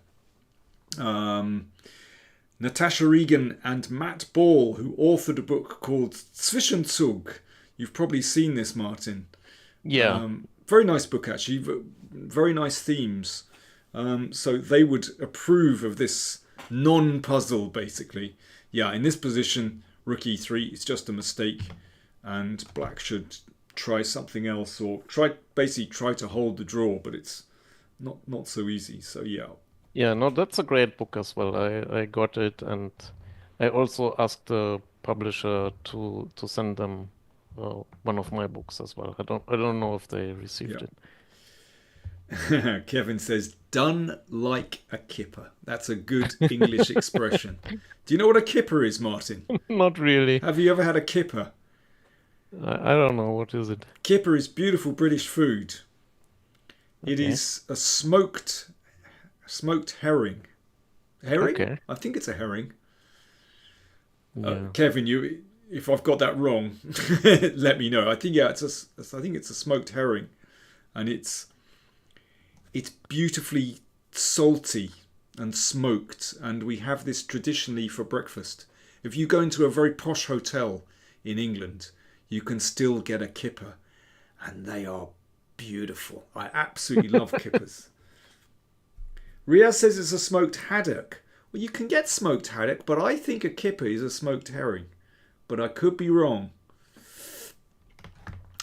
Natasha Regan and Matt Ball, who authored a book called Zwischenzug. You've probably seen this, Martin. Yeah. Very nice book, actually. Very nice themes. So they would approve of this non-puzzle, basically. Yeah, in this position, rook e3 is just a mistake, and black should try something else, or basically try to hold the draw, but it's not so easy. So yeah. Yeah, no, that's a great book as well. I got it, and I also asked the publisher to send them one of my books as well. I don't know if they received it. Kevin says, done like a kipper. That's a good English expression. Do you know what a kipper is, Martin? Not really. Have you ever had a kipper? I don't know. What is it? Kipper is beautiful British food. It Okay. is a smoked herring. Herring? Okay. I think it's a herring. Yeah. Kevin, if I've got that wrong, let me know. I think it's a smoked herring, and it's beautifully salty and smoked, and we have this traditionally for breakfast. If you go into a very posh hotel in England, you can still get a kipper, and they are beautiful. I absolutely love kippers. Riaz says it's a smoked haddock. Well, you can get smoked haddock, but I think a kipper is a smoked herring. But I could be wrong.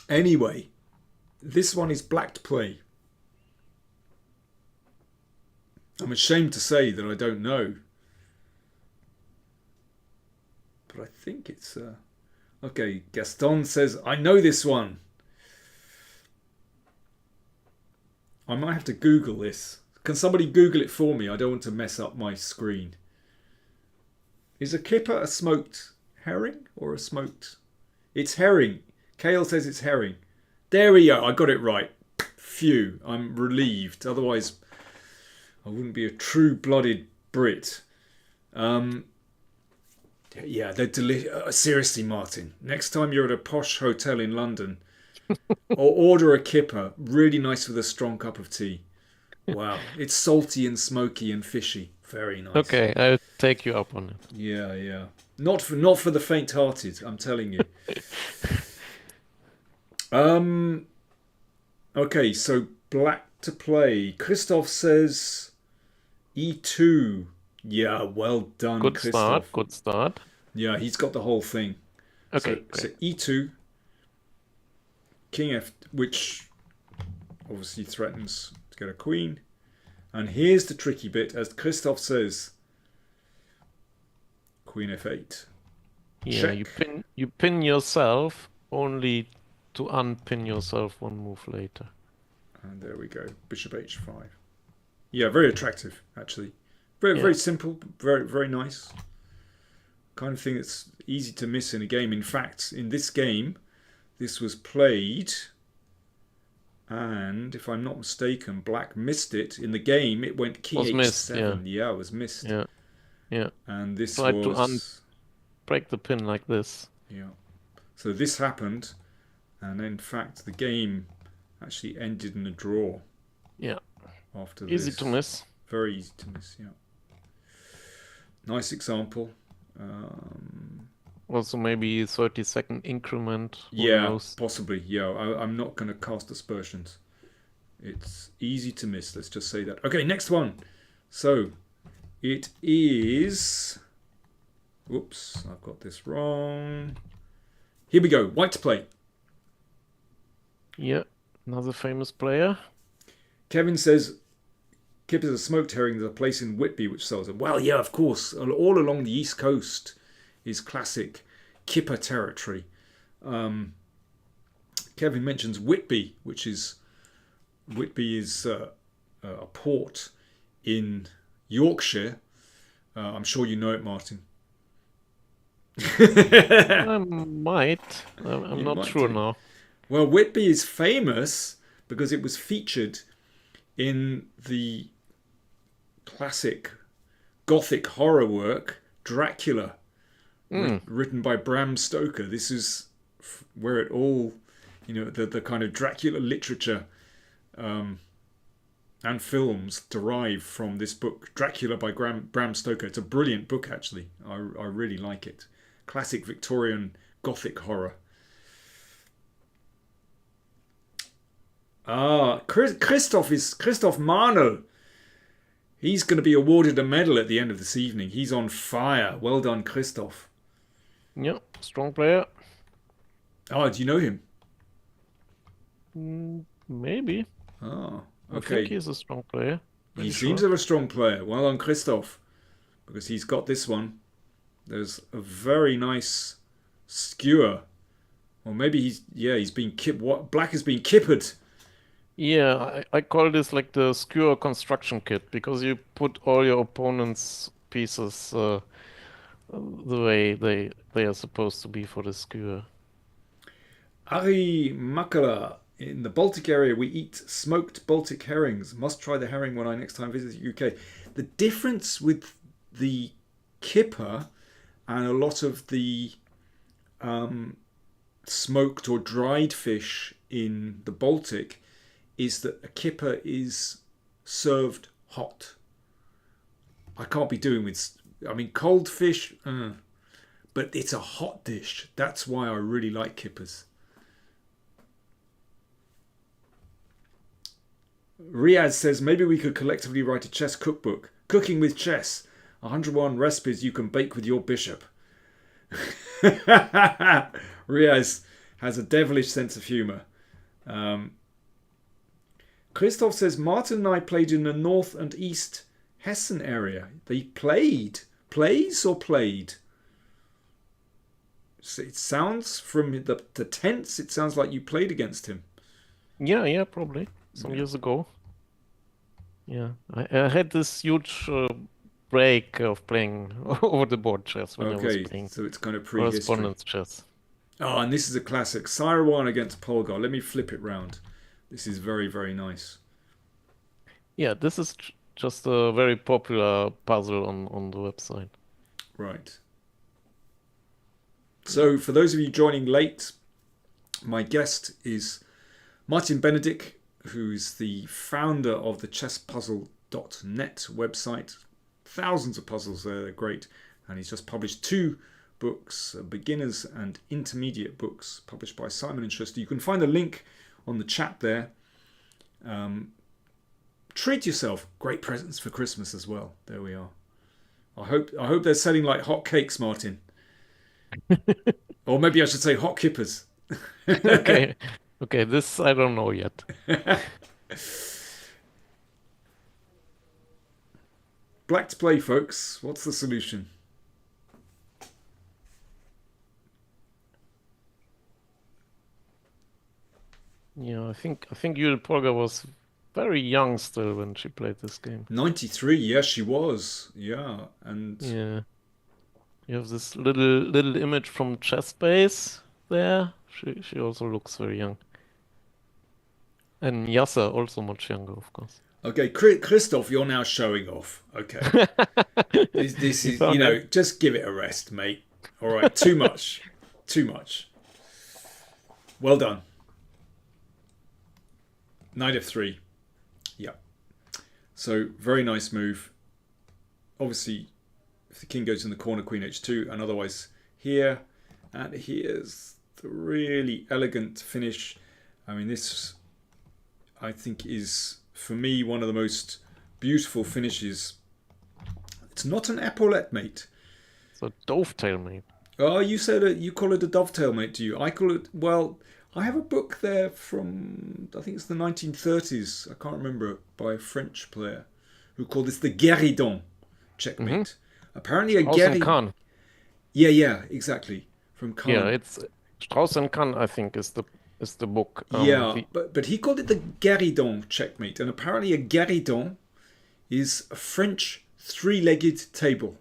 Anyway, this one is black to play. I'm ashamed to say that I don't know. But I think it's... Okay, Gaston says, I know this one. I might have to Google this. Can somebody Google it for me? I don't want to mess up my screen. Is a kipper a smoked herring or a smoked... It's herring. Kale says it's herring. There we go. I got it right. Phew. I'm relieved. Otherwise, I wouldn't be a true-blooded Brit. Yeah, they're delicious. Seriously, Martin. Next time you're at a posh hotel in London, or order a kipper. Really nice with a strong cup of tea. Wow. It's salty and smoky and fishy. Very nice. Okay, I'll take you up on it. Yeah, yeah. Not for the faint-hearted, I'm telling you. Okay, so black to play. Christoph says e2. Yeah, well done, Good Christoph. start. Good start. Yeah, he's got the whole thing. Okay, So great. e2, king f, which obviously threatens to get a queen. And here's the tricky bit, as Christoph says, queen f8. Yeah, Check. you pin yourself only to unpin yourself one move later. And there we go, bishop h5. Yeah, very attractive, actually. Very, Yeah. very simple, very, very nice. Kind of thing that's easy to miss in a game. In fact, in this game, this was played, and if I'm not mistaken, black missed it. In the game, it went king Was h7. missed, Yeah, it was missed. Yeah, yeah. And this Tried to was... break the pin like this. Yeah. So this happened, and in fact, the game actually ended in a draw. Yeah. After Easy this. to miss. Very easy to miss, yeah. Nice example. Also maybe 30-second increment. Who Yeah, knows? possibly. Yeah, I'm not going to cast aspersions. It's easy to miss, let's just say that. Okay, next one. So, it is... Whoops, I've got this wrong. Here we go, white to play. Yeah, another famous player. Kevin says, Kip is a smoked herring. There's a place in Whitby which sells it. Well, yeah, of course. All along the East Coast is classic kipper territory. Kevin mentions Whitby, which is a port in Yorkshire, I'm sure you know it, Martin. I might. I'm You not might sure do. now. Well, Whitby is famous because it was featured in the classic Gothic horror work Dracula, Hmm. written by Bram Stoker. This is where it all, the kind of Dracula literature and films derive from this book, Dracula by Bram Stoker. It's a brilliant book, actually. I really like it. Classic Victorian Gothic horror. Christoph Marnell. He's going to be awarded a medal at the end of this evening. He's on fire. Well done, Christoph. Yeah, strong player. Oh, do you know him? Maybe. Oh, I think okay. he's a strong player. He Pretty seems sure. of a strong player. Well done, Christoph, because he's got this one. There's a very nice skewer. Or maybe he's been kipped. What black has been kippered. Yeah, I call this like the skewer construction kit because you put all your opponent's pieces the way they are supposed to be for the skewer. Ari Makala. In the Baltic area, we eat smoked Baltic herrings. Must try the herring when I next time visit the UK. The difference with the kipper and a lot of the smoked or dried fish in the Baltic is that a kipper is served hot. I can't be doing with, cold fish, but it's a hot dish. That's why I really like kippers. Riaz says maybe we could collectively write a chess cookbook. Cooking with chess. 101 recipes you can bake with your bishop. Riaz has a devilish sense of humour. Christoph says Martin and I played in the North and East Hessen area. They played. Plays or played? It sounds from the tense, it sounds like you played against him. Yeah, probably some years ago. Yeah, I had this huge break of playing over the board chess when I was playing so it's kind of prehistory. correspondence chess. Oh, and this is a classic. Sire1 against Polgar. Let me flip it round. This is very, very nice. Yeah, this is just a very popular puzzle on the website. Right. So, for those of you joining late, my guest is Martin Bennedik, who's the founder of the chesspuzzle.net website. Thousands of puzzles there, they're great. And he's just published 2 books, beginners and intermediate books, published by Simon & Schuster. You can find the link on the chat there. Treat yourself. Great presents for Christmas as well. There we are. I hope they're selling like hot cakes, Martin. Or maybe I should say hot kippers. Okay, this I don't know yet. Black to play, folks. What's the solution? Yeah, I think Judith Polgar was very young still when she played this game. 93, yes, she was. Yeah, and Yeah, you have this little image from Chess Base there. She also looks very young. And Yasser also much younger, of course. okay, Christoph, you're now showing off. Okay, this is just give it a rest, mate. All right, too much, too much. Well done. Knight f3. Yeah. So very nice move. Obviously, if the king goes in the corner, queen h2, and otherwise here. And here's the really elegant finish. I mean, this, I think, is, for me, one of the most beautiful finishes. It's not an epaulette, mate. It's a dovetail, mate. Oh, you said you call it a dovetail, mate, do you? I call it, well, I have a book there from, I think it's the 1930s, I can't remember, by a French player who called this the guéridon checkmate. Apparently a Strauss-Kahn. Yeah, exactly. From Kahn. Yeah, it's Strauss-Kahn, I think, is the book. But he called it the guéridon checkmate, and apparently a guéridon is a French 3-legged table.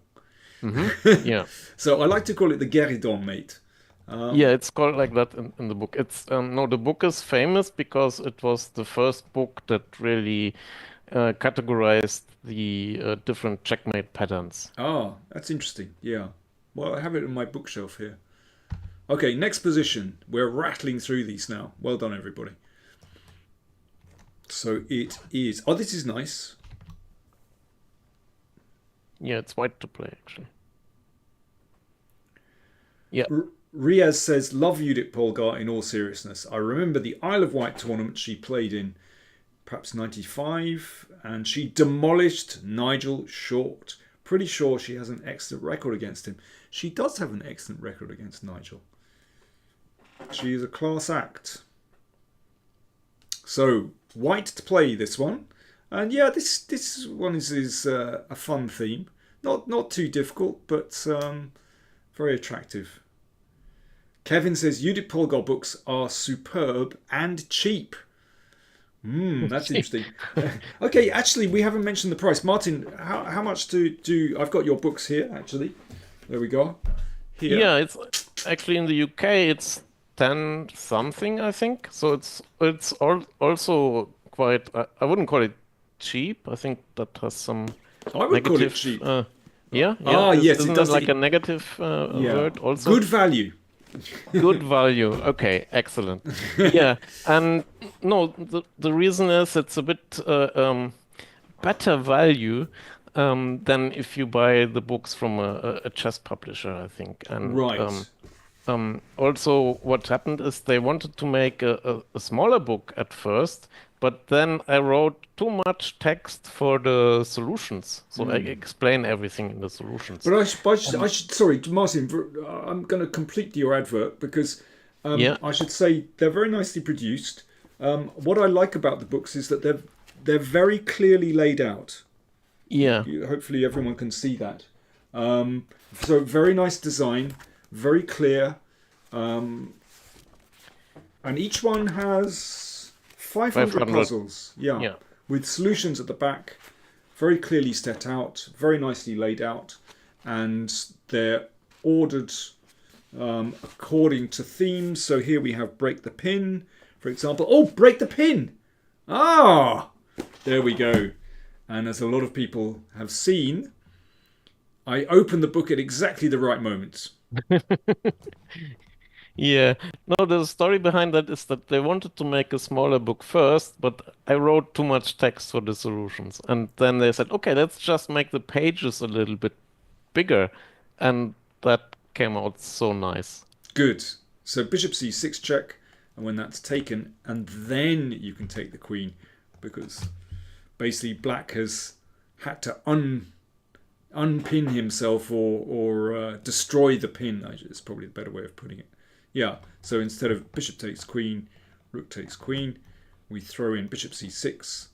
Yeah. So I like to call it the Guéridon mate. Yeah, it's called like that in the book. It's no, the book is famous because it was the first book that really categorized the different checkmate patterns. Ah, that's interesting. Yeah. Well, I have it on my bookshelf here. Okay, next position. We're rattling through these now. Well done, everybody. So it is. Oh, this is nice. Yeah, it's white to play actually. Yeah. Riaz says, love Judith Polgar in all seriousness. I remember the Isle of Wight tournament she played in, perhaps 95, and she demolished Nigel Short. Pretty sure she has an excellent record against him. She does have an excellent record against Nigel. She is a class act. So, white to play this one. And yeah, this one is a fun theme. Not too difficult, but very attractive. Kevin says, Judith Polgar books are superb and cheap. That's interesting. Okay, actually, we haven't mentioned the price. Martin, how much do I've got your books here, actually. There we go. Here. Yeah, it's actually in the UK, it's 10 something, I think. So it's also quite, I wouldn't call it cheap. I think that has some I would call it negative. cheap. Yeah. Yes, Isn't it does. that like a negative word also? Good value. Good value. Okay, excellent. Yeah, and no, the reason is it's a bit better value than if you buy the books from a chess publisher, I think. And Right. also, what happened is they wanted to make a smaller book at first, but then I wrote too much text for the solutions. So I explain everything in the solutions. But I should sorry, Martin, I'm going to complete your advert because Yeah, I should say they're very nicely produced. What I like about the books is that they're very clearly laid out. yeah, Hopefully everyone can see that. So very nice design, very clear, and each one has 500 500. puzzles. yeah. With solutions at the back, very clearly set out, very nicely laid out, and they're ordered according to themes. So here we have break the pin, for example. Oh, break the pin! Ah, there we go. And as a lot of people have seen, I opened the book at exactly the right moment. Yeah. No, the story behind that is that they wanted to make a smaller book first, but I wrote too much text for the solutions. And then they said, okay, let's just make the pages a little bit bigger. And that came out so nice. Good. So bishop c6 check, and when that's taken, and then you can take the queen, because basically black has had to unpin himself or destroy the pin. Is probably the better way of putting it. Yeah, so instead of bishop takes queen, rook takes queen, we throw in bishop c6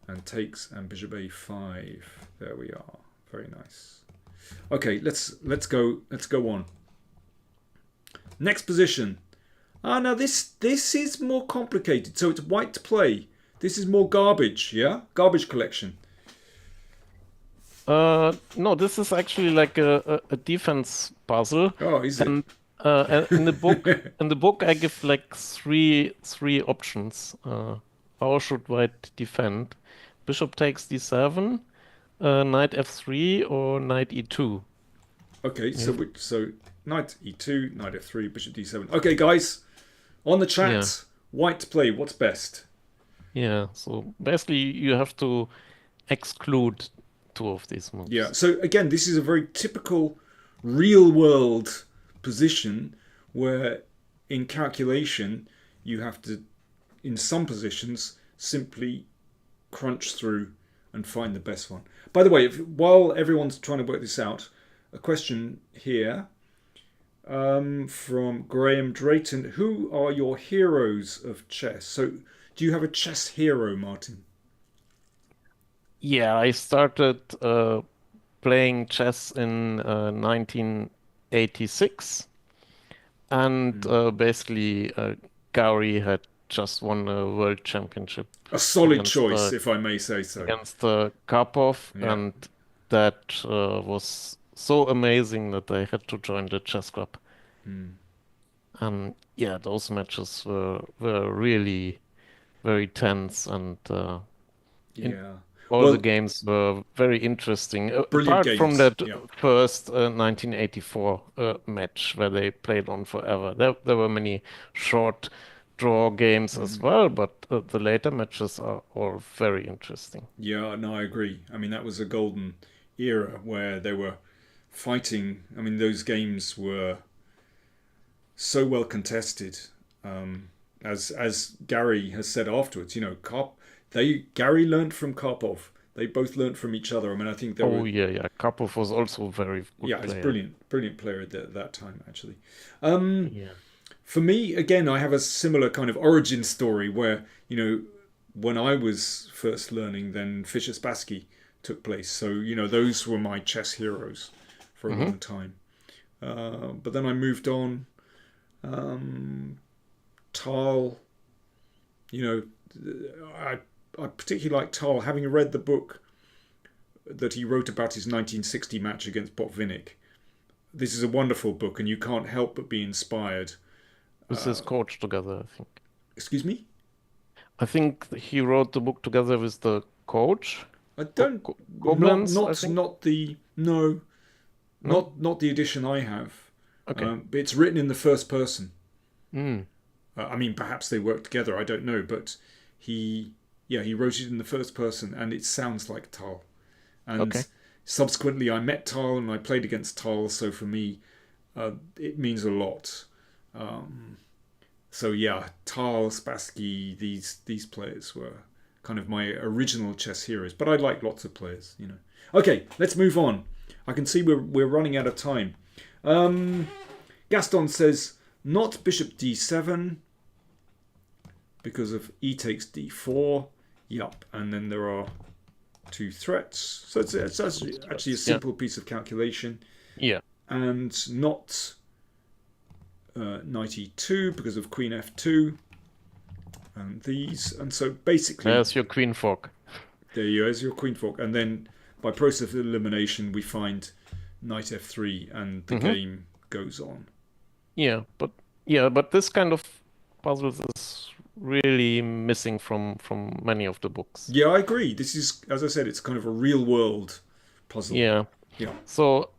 and takes, and bishop a5. There we are. Very nice. Okay, let's go on. Next position. Now this is more complicated. So it's white to play. This is more garbage, yeah? Garbage collection. No, this is actually like a defense puzzle. Oh, is it? And in the book, I give like three options. How should white defend? Bishop takes d7, knight f3, or knight e2. Okay, so knight e2, knight f3, bishop d7. Okay, guys, on the chat, Yeah. white to play. What's best? Yeah, so basically you have to exclude two of these moves. Yeah. So again, this is a very typical real-world position where, in calculation, you have to, in some positions, simply crunch through and find the best one. By the way, while everyone's trying to work this out, a question here from Graham Drayton. Who are your heroes of chess? So do you have a chess hero, Martin? Yeah, I started playing chess in 1986, and basically Gowrie had just won a world championship A solid against choice, if I may say so. against Karpov, Yeah. and that was so amazing that I had to join the chess club. Mm. And yeah, those matches were really very tense and in Yeah. all the Well, games were very interesting. brilliant Apart from games. that Yeah. first 1984 match where they played on forever, there were many short draw games as Mm. well, but the later matches are all very interesting. Yeah, no, I agree. I mean, that was a golden era where they were fighting. I mean, those games were so well contested. Um, as Gary has said afterwards, Gary learned from Karpov. They both learned from each other. I mean, I think there Oh were yeah, yeah. Karpov was also a very good yeah, he's player. brilliant player at that time actually. Um, Yeah. for me, again, I have a similar kind of origin story where when I was first learning, then Fischer Spassky took place. So those were my chess heroes for a Hmm. long time. But then I moved on. Um, Tal, you know, I particularly like Tal, having read the book that he wrote about his 1960 match against Botvinnik. This is a wonderful book, and you can't help but be inspired. With his coach together, I think. Excuse me? I think he wrote the book together with the coach, I don't, not Koblenz, I not think. not the no, No? not the edition I have. Okay. But it's written in the first person. Mm. I mean, perhaps they worked together. I don't know, but he wrote it in the first person, and it sounds like Tal. Okay. And subsequently, I met Tal and I played against Tal. So for me, it means a lot. Um, so yeah, Tal, Spassky, these players were kind of my original chess heroes. But I like lots of players. Okay, let's move on. I can see we're running out of time. Um, Gaston says not bishop d7 because of e takes d4. Yup, and then there are two threats. So it's actually a Yeah. simple piece of calculation. Yeah. And not knight e2 because of queen f2. And these. And so basically, There's your queen fork. there you go, is your queen fork. And then by process of elimination, we find knight f3 and the Hmm. game goes on. But this kind of puzzles is really missing from many of the books. Yeah, I agree. This is, as I said, it's kind of a real world puzzle. Yeah. Yeah. So,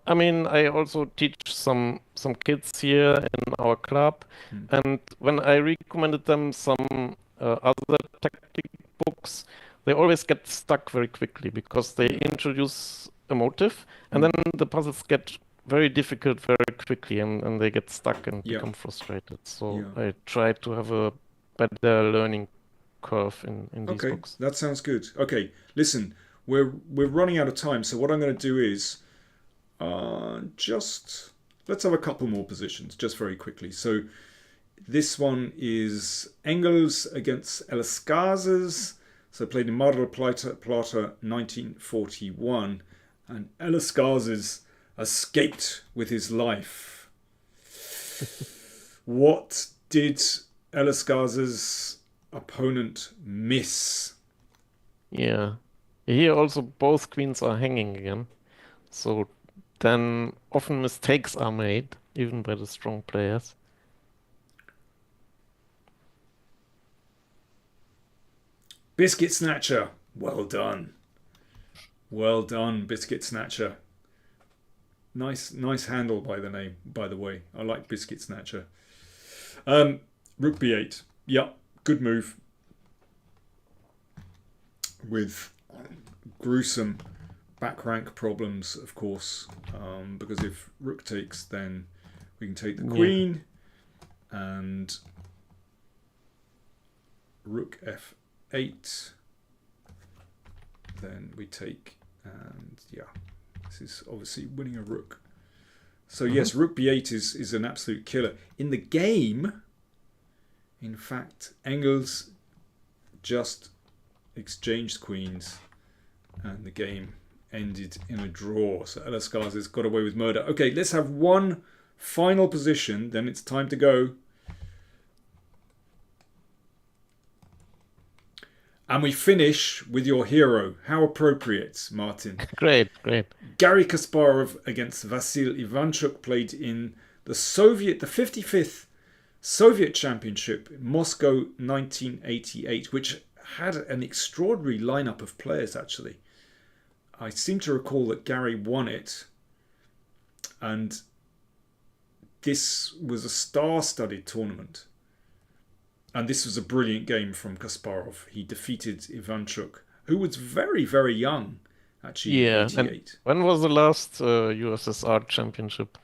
I mean, I also teach some kids here in our club, Mm. and when I recommended them some other tactic books, they always get stuck very quickly because they introduce a motive, and Mm. then the puzzles get very difficult very quickly, and they get stuck and Yeah. become frustrated. So Yeah. I try to have a better learning curve in these Okay, books. that sounds good. Okay, listen, we're running out of time, so what I'm going to do is just let's have a couple more positions, just very quickly. So this one is Engels against Eliscazes, so played in Mar del Plata 1941, and Eliscazes escaped with his life. What did Eliscazes' opponent miss? Yeah. Here also both queens are hanging again. So then often mistakes are made, even by the strong players. Biscuit Snatcher. Well done. Well done, Biscuit Snatcher. Nice handle by the way. I like Biscuit Snatcher. Rook b8. Yep, good move. With gruesome back rank problems, of course, because if rook takes, then we can take the Yeah. queen, and rook f8. Then we take, and yeah, this is obviously winning a rook. So yes, rook b8 is an absolute killer. In the game, in fact, Engels just exchanged queens and the game ended in a draw. So Eliscazes got away with murder. Okay, let's have one final position, then it's time to go. And we finish with your hero. How appropriate, Martin. Great, great. Garry Kasparov against Vasil Ivanchuk played in the 55th Soviet Championship, Moscow 1988, which had an extraordinary lineup of players, actually. I seem to recall that Garry won it, and this was a star-studded tournament. And this was a brilliant game from Kasparov. He defeated Ivanchuk, who was very, very young, actually, in 88. And when was the last USSR championship?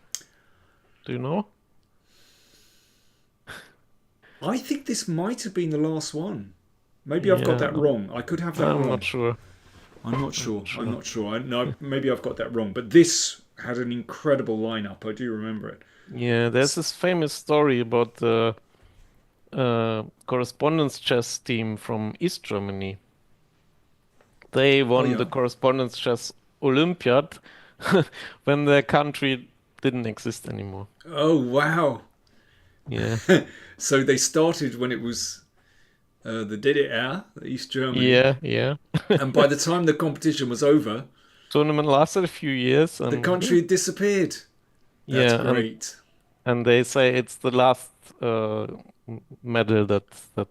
Do you know? I think this might have been the last one. Maybe I've got that wrong. I could have that wrong. I'm not sure. I'm not sure. No, maybe I've got that wrong. But this had an incredible lineup. I do remember it. Yeah, there's this famous story about the correspondence chess team from East Germany. They won the correspondence chess Olympiad when their country didn't exist anymore. Oh, wow. Yeah. So they started when it was the DDR, the East Germany. Yeah. And by the time the competition was over, tournament lasted a few years, and the country had disappeared. That's great. And they say it's the last medal that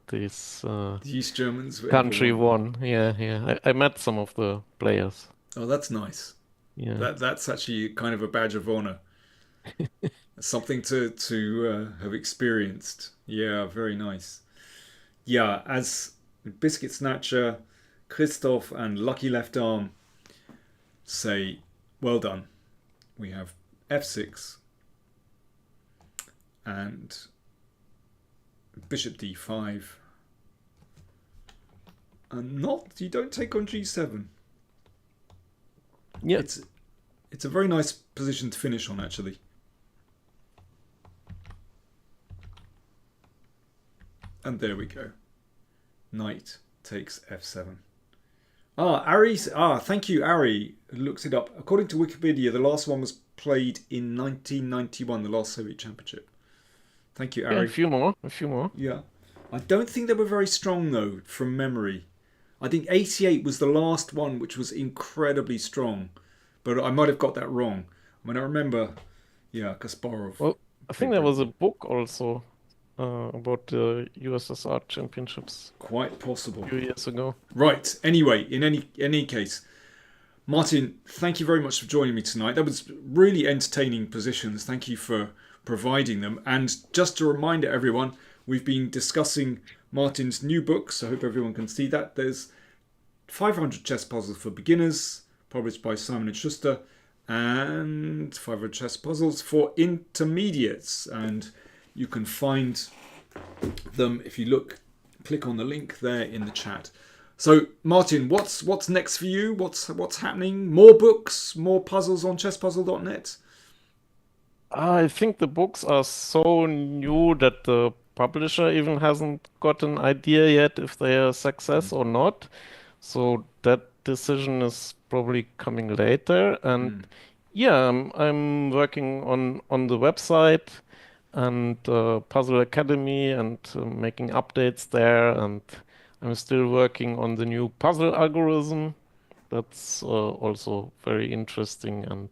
this the East Germans country won. Yeah. I met some of the players. Oh, that's nice. Yeah. That's actually kind of a badge of honor. Something to have experienced. Yeah, very nice. Yeah, as Biscuit Snatcher, Christoph and Lucky Left Arm say, well done. We have f6 and bishop d5. And you don't take on g7. Yeah. It's a very nice position to finish on, actually. And there we go. Knight takes f7. Thank you, Ari. Looks it up. According to Wikipedia, the last one was played in 1991, the last Soviet Championship. Thank you, Ari. Yeah, a few more. Yeah. I don't think they were very strong, though, from memory. I think 88 was the last one, which was incredibly strong. But I might have got that wrong. I mean, I remember, Kasparov. Well, I think there was a book also about the USSR championships. Quite possible. A few years ago. Right. Anyway, in any case, Martin, thank you very much for joining me tonight. That was really entertaining positions. Thank you for providing them. And just to remind everyone, we've been discussing Martin's new books. I hope everyone can see that. There's 500 Chess Puzzles for Beginners, published by Simon & Schuster, and 500 Chess Puzzles for Intermediates. And you can find them if you click on the link there in the chat. So, Martin, what's next for you? What's happening? More books, more puzzles on chesspuzzle.net? I think the books are so new that the publisher even hasn't got an idea yet if they are a success or not. So that decision is probably coming later. And I'm working on the website and Puzzle Academy and making updates there. And I'm still working on the new puzzle algorithm. That's also very interesting. And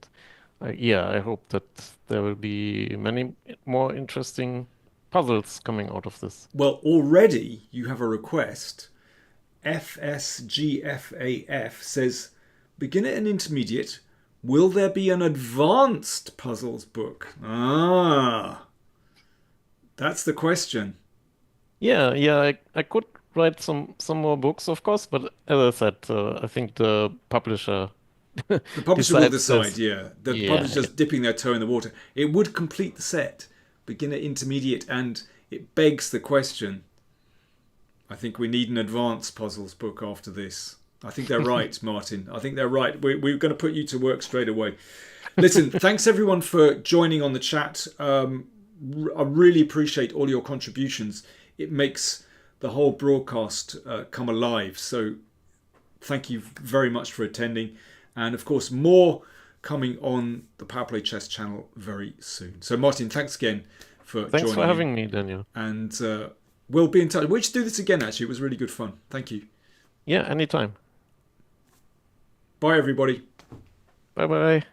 I hope that there will be many more interesting puzzles coming out of this. Well, already you have a request. FSGFAF says, beginner and intermediate, will there be an advanced puzzles book? That's the question. I could write some more books, of course, but as I said, I think the publisher the publisher will decide, this. The publisher's dipping their toe in the water. It would complete the set, beginner, intermediate, and it begs the question. I think we need an advanced puzzles book after this. I think they're right, Martin. I think they're right. We're going to put you to work straight away. Listen, thanks everyone for joining on the chat. I really appreciate all your contributions. It makes the whole broadcast come alive. So thank you very much for attending. And of course, more coming on the PowerPlay Chess channel very soon. So Martin, thanks again for joining. Thanks for having me, Daniel. And we'll be in touch. We should do this again, actually. It was really good fun. Thank you. Yeah, anytime. Bye, everybody. Bye bye.